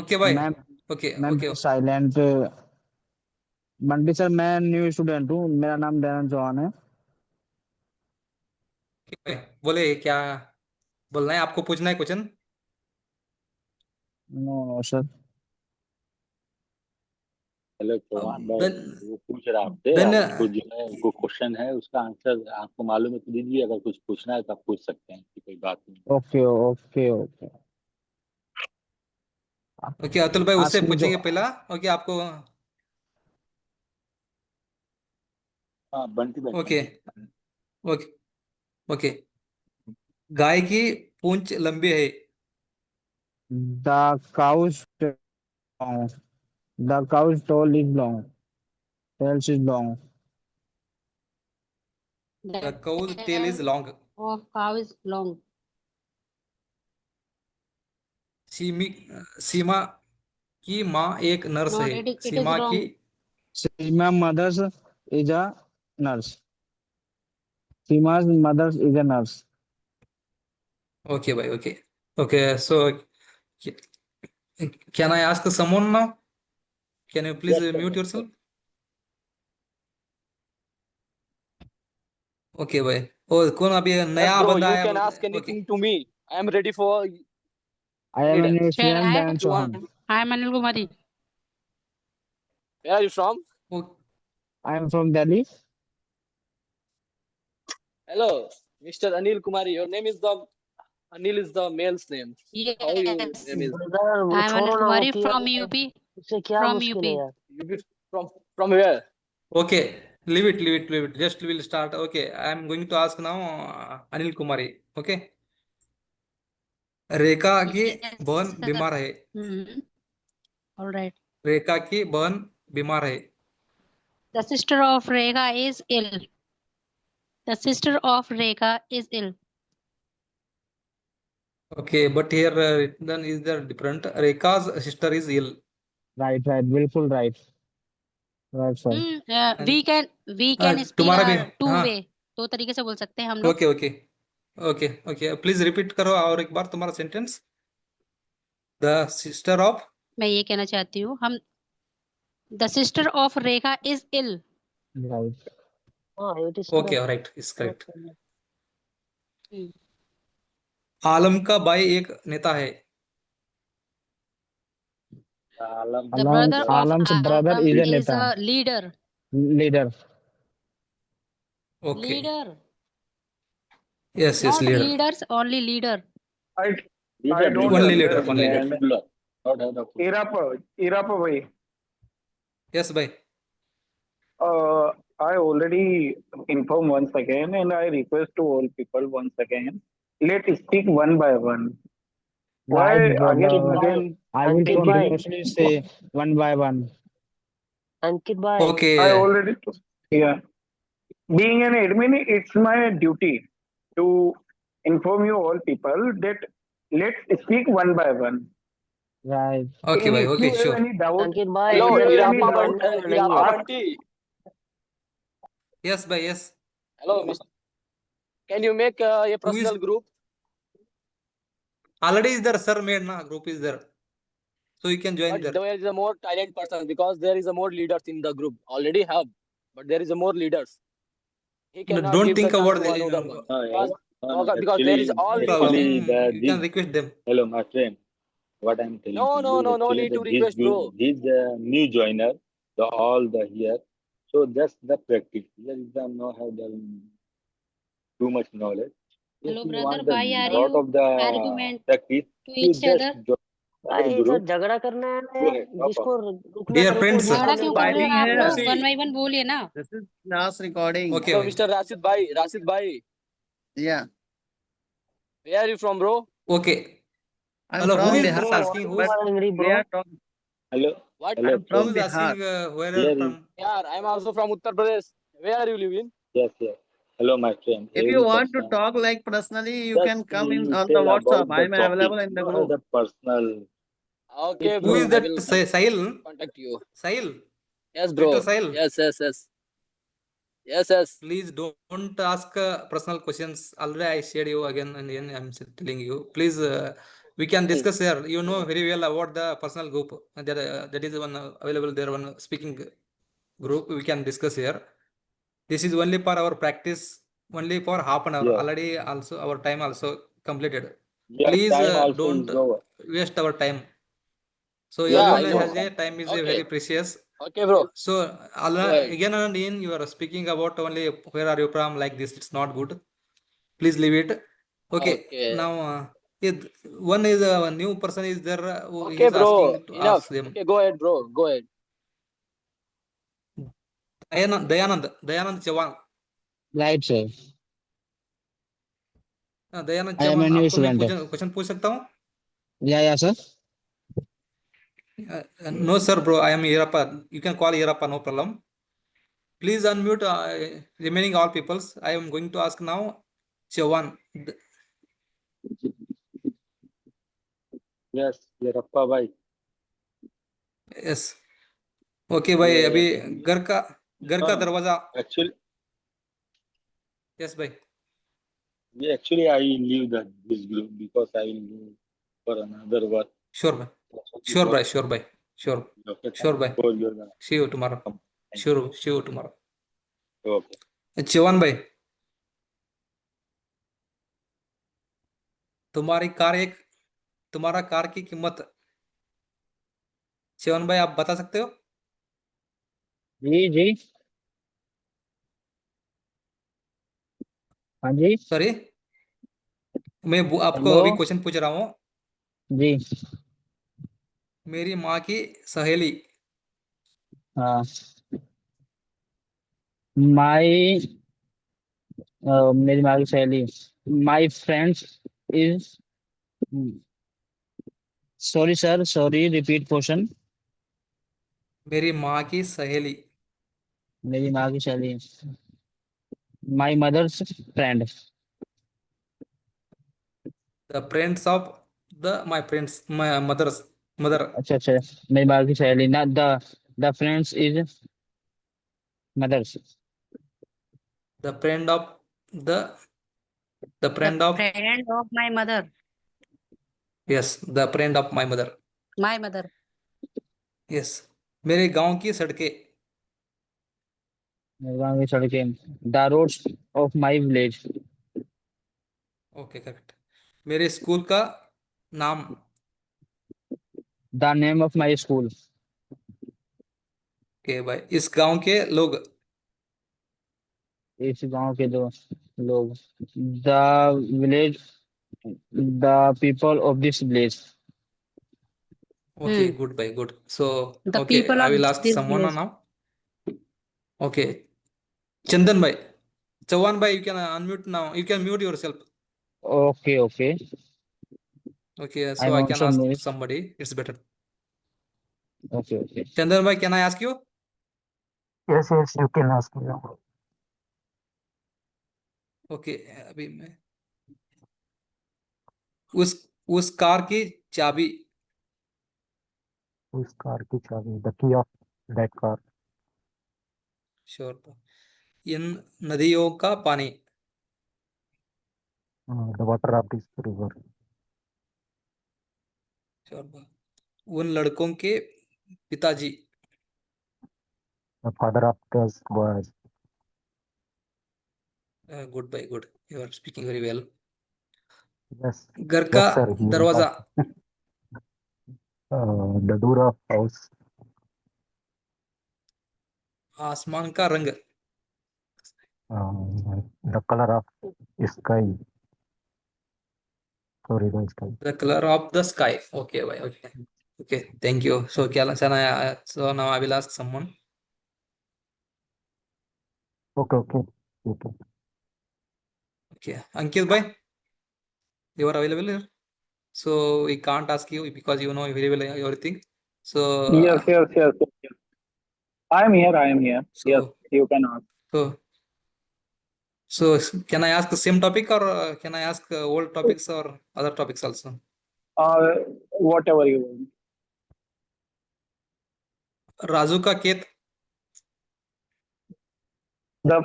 ओके भाई. मैं ओके. साइलेंट. बंटी सर मैं न्यू स्टूडेंट हूँ. मेरा नाम दयानंद चौहान है. भाई बोले, क्या बोलना है आपको? पूछना है question? No sir. Hello Chauhan भाई, देन वो पूछ रहा आपसे, देन आपको जो है वो क्वेश्चन है, उसका आंसर आपको मालूम है तो दीजिए. अगर कुछ पूछना है तो आप पूछ सकते हैं, कोई बात नहीं. ओके. ओके, अतुल भाई उससे आस्क मी पूछेंगे पहला. ओके आपको. हाँ बंटी भाई. Okay okay okay. गाय की पूंछ लंबी है. The cow's long. The cow's tail is long. Tails is long. The cow's tail is long. Of cow is long. Seema की माँ एक नर्स No, है। it is सीमा की wrong. Seema mother's is a nurse. Seema's mother is a nurse. okay bhai, okay, so can I ask someone now? Can you please mute yourself? Okay भाई, और कौन अभी Yes, नया bro. बंदा You आया can बोलते ask हैं? Okay, anything to me. I am ready for I am a leader. new Shall student, I? Dan What you want? Chauhan. I am Anil Kumari. Where are you from? I am from Delhi. Hello, Mr. Anil Kumari. Your name is the Anil is the male's name. How your Yes. name is? Brother वो I am छोड़ो Anil ना, वो Kumari clear from है, UP. उससे क्या From मुश्किल है UP. यार? You be from where? okay, leave it. Just we'll start. Okay, I am going to ask now Anil Kumari. Okay, रेखा की Yes, बहन sir. बीमार है। All right. रेखा की बहन बीमार है। The sister of Rekha is ill. The sister of Rekha is ill. Okay, but here written is there different. Rekha's sister is ill. Right, बिल्कुल right. Right, sir. And We can speak तुम्हारा भी two हाँ। way. दो तरीके से बोल सकते हैं हम लोग। Okay, प्लीज रिपीट करो और एक बार तुम्हारा सेंटेंस। द सिस्टर ऑफ, मैं ये कहना चाहती हूँ हम The sister of Rekha is ill. Right. हाँ, it is okay correct. Right, is correct. Alam का भाई एक नेता है। The brother of Alam's brother Alam is a is neta. a leader. Leader. Okay, Leader. Yes Not leader, leaders, only leader. I don't only leader, only leader. understand. Irapa bhai. Yes भाई। I already informed once again, and I request to all people once again. Let's speak one by one. Why Right, brother. again and again? I will अंकित भाई, continuously say one by one. अंकित भाई, okay, I already, yeah. Being an admin, it's my duty to inform you all people that let's speak one by one. Right. Okay And भाई, if okay you have sure. any doubt, अंकित भाई, Hello, if you have any जल्दबाजी Irapa doubt, करने में नहीं Irapa है। ask. Banti. Yes भाई, yes. Hello, Mr. Can you make a who is personal group? Already is there sir made ना, group is there, so you can join But there. there is a more talent person because there is a more leaders in the group. Already have, but there is a more leaders. He No, cannot don't give the think chance about to another one because there is all no problem. requesting. You can request them. Hello, my friend. What I'm telling No, to no, you, no, no actually, need to that request, bro. this new joiner, all the here. So just the practice. Here is the no have the too much knowledge. If Hello, you brother. want the Why are lot you of the argument practice, to you each just other? join भाई our इधर group. झगड़ा करना है, Go ahead, no जिसको problem. रुकना Dear है रुको, friends, जिसको झगड़ा नहीं क्यों कर रहे रुकना हो आप Recording लोग? है। वन बाई वन बोलिए ना। This is last recording. okay Hello, भाई, Mr. Rashid Bhai. Rashid Bhai, Yeah. where are you from, bro? okay. I'm Hello, who from is Bihar, asking? Who but is angry we bro. are talking. Hello, What? hello, I'm who from is friend. Bihar. asking? Where are Here you is from? Yeah, I am also from Uttar Pradesh. Where are you living? yes, yes. Hello, my friend. If you Every want to person. talk like personally, you Just can come in you on the tell WhatsApp. about the I'm topic, available in the no group. the personal. Okay, If Who bro. is you I that? will Sahil? contact you. Sahil? Yes, Mr. bro. Sahil? Yes, yes, yes. Yes, yes. Please don't ask personal questions. Already I shared you again and again. I'm telling you. Please, we can discuss here. You know very well about the personal group. That is one available there. One speaking group we can discuss here. This is only for our practice. Only for half an hour. Yes. Already also our time also completed. Yes, Please time also don't is over. waste our time. So Yeah, everyone I know. has a time is a Okay. very precious. Okay, bro. So Go ahead. again and again you are speaking about only where are you from like this. It's not good. Please leave it. Okay. Okay. Now one is a new person is there who Okay, is bro. asking to Enough. ask them. Okay, go ahead, bro. Go ahead. Dayanand Chavan. Right, sir. Dayanand I am Chauhan, a new आपको मैं student. Question पूछ सकता हूँ? Yeah, sir. No sir, bro. I am Irappa. You can call Irappa, no problem. Please unmute remaining all peoples. I am going to ask now Chavan. Yes, Yerappa bhai. Yes okay भाई, Yeah, अभी yeah. घर No, का no. दरवाजा। Actually, yes भाई। I leave this group because I will go for another work. Sure भाई, That's what sure you भाई, got. Sure भाई, sure Okay, thank sure you भाई, for your see you tomorrow, Thank sure see you tomorrow. you. Okay. Chauhan भाई, तुम्हारा car की कीमत चौहान भाई आप बता सकते हो? जी जी। हाँ जी। सॉरी, मैं आपको हेलो। अभी क्वेश्चन पूछ रहा हूँ। जी। मेरी माँ की सहेली। हाँ। माई मेरी माँ की सहेली। My friends is, sorry sir, sorry, repeat question. मेरी माँ की सहेली। मेरी माँ की सहेली। My mother's friend. The friends of the my friends my mother's mother. अच्छा अच्छा। मेरी माँ की सहेली ना, the friends is mother's. The friend of the the The friend of friend of my mother. Yes the friend of my mother. My mother. Yes मेरे गांव की सड़कें। मेरी माँ की सड़कें। The roads of my village. Okay correct. मेरे school का नाम। The name of my school. के भाई इस गांव के लोग। इस गांव के दो लोग। The village, the people of this village. Okay good भाई good. So The okay people I of will ask this someone village. Now. Okay Chandan भाई, चौहान भाई, you can unmute now, you can mute yourself. Okay okay. Okay, I so am I can also ask mute. somebody. It's better. ओके ओके। Chandan bhai, can I ask you? Yes, yes, you can ask me now. Okay, अभी मैं उस उस car की चाबी। Whose car की चाबी? The key of that car. Sure. इन नदियों का पानी। The water of this river. Sure. उन लड़कों के पिताजी। The father of those boys. Good भाई good, you are speaking very well. Yes, घर का yes, sir. He will दरवाजा। have the door of house. आसमान का रंग। The color of sky. Sorry, the sky. The colour of the sky. Okay भाई okay okay thank you. So क्या so now I will ask someone. Okay, okay, okay. Okay Ankit भाई, you are available here? So we can't ask you because you know very well everything. So Yes, yes, yes, yes. I am here. I am here. Yes, so you can ask. so can I ask the same topic or can I ask old topics or other topics also? Whatever you want. Raju का खेत। The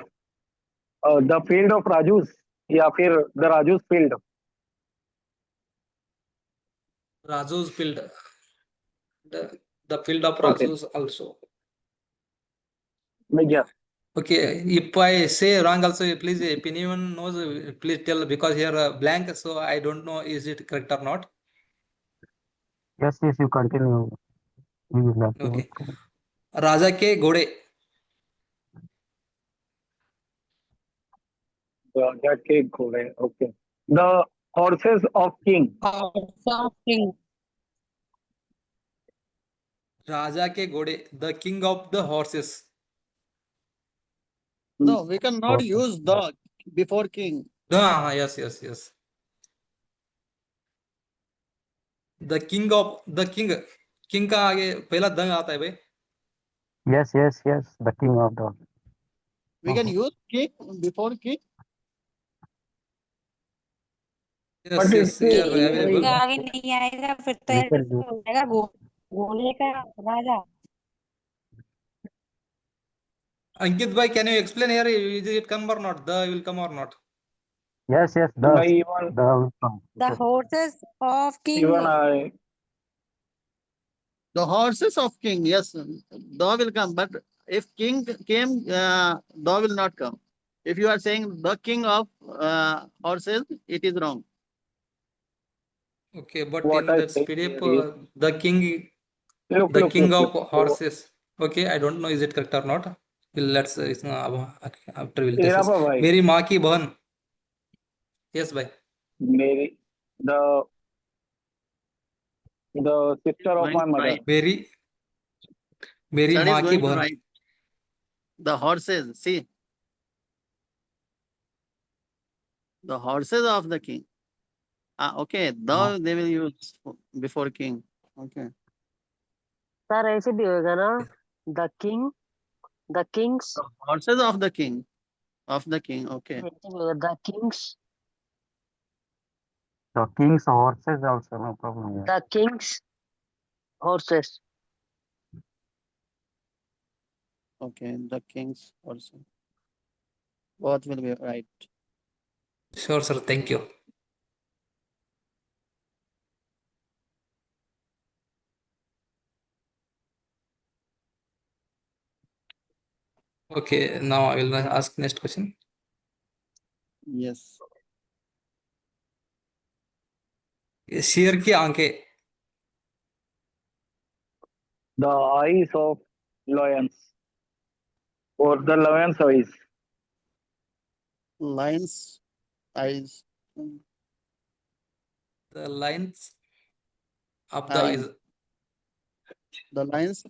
the field of Raju's या फिर the Raju's field. Raju's field. The field of Okay. Raju's also. Yeah. Okay, if I say wrong also, please, if anyone knows, please tell because here blank, so I don't know is it correct or not. Yes, yes, you continue. We will have to Okay. work. राजा के घोड़े। That cake घोड़े. Okay. The horses of king. King. राजा के घोड़े, the king of the horses. No, we cannot Okay. use the before king. Yes, yes, yes. The king of the king, king का आगे पहला the आता है भाई। Yes, yes, yes. The king of the. We can use king before king. Yes, But yes, it's here ये available. आगे नहीं आएगा फिर तो We ऐसे can do. हो जाएगा गोले का राजा। Ankit bhai, can you explain here? Is it come or not? The will come or not? Yes, yes, by the even will come. The horses of even king. I The horses of king, yes, thou will come. But if king came, thou will not come. If you are saying the king of horses, it is wrong. Okay, but what in I that say PDF, here is the king of look. horses. Okay, I don't know is it correct or not. Let's after we'll discuss. Irafa bhai, मेरी माँ की बहन. Yes, bhai. Mary, the sister of my mother. Right. मेरी That is माँ की going to बहन. write. The horses, see. The horses of the king. Okay, thou they will use before king. Okay. Sir ऐसे भी होगा ना, the king, the Kings, The horses of the king. Of the king, okay. ऐसे भी होगा the Kings, So king's horses also, no problem. Yeah. The Kings horses. Okay, the king's horses. Both will be right. Sure, sir. Thank you. Okay, now I will ask next question. Yes. शेर की आंखें. The eyes of lions or the lion's eyes. Lion's eyes. The lines of the Eyes. eyes. The lion's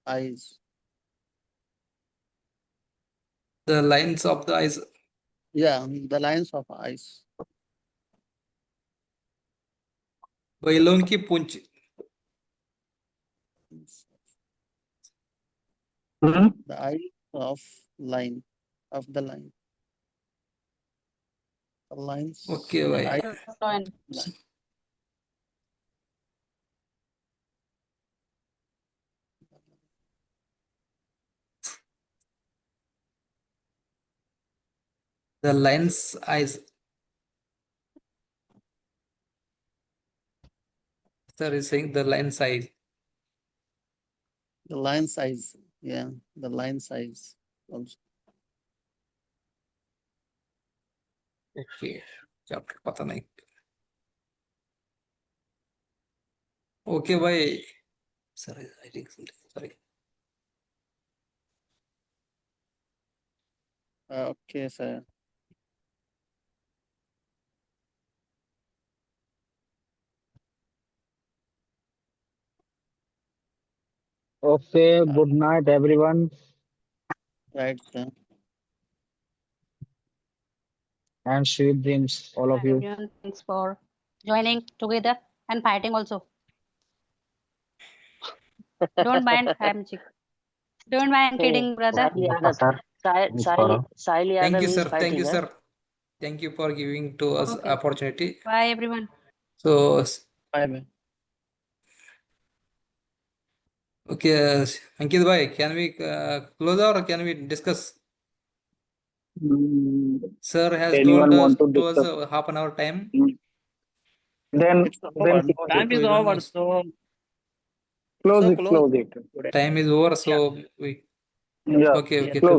eyes. The lines of the eyes. Yeah, the lines of eyes. बैलों की पूंछ. The eye of line, of the line. The lines. Okay, bhai. Eye, line. The lion's eyes. Sir is saying the lion's eyes. The line size. Yeah, the line size also. Okay, chapter पता नहीं. Okay, bhai. Sorry, I think something. Sorry. Okay, sir. Okay, good night, everyone, Right, sir. and sweet dreams, all of you. Everyone, thanks for joining together and fighting also. Don't mind, I'm chick. Don't mind kidding, brother. Sahil Yadav, Sir, Sahil Thank Yadav you, is sir. Thank fighting, you, huh? sir. Thank you for giving to us Okay. opportunity. Bye, everyone. So, Bye bye. okay, Ankit bhai, can we close or can we discuss? Sir has Anyone told us want to to us discuss? half an hour time. Then It's over. Time So is we don't over. know. So close so it. close. Close it. Time is over, so we Yeah. okay. Yes. Tomorrow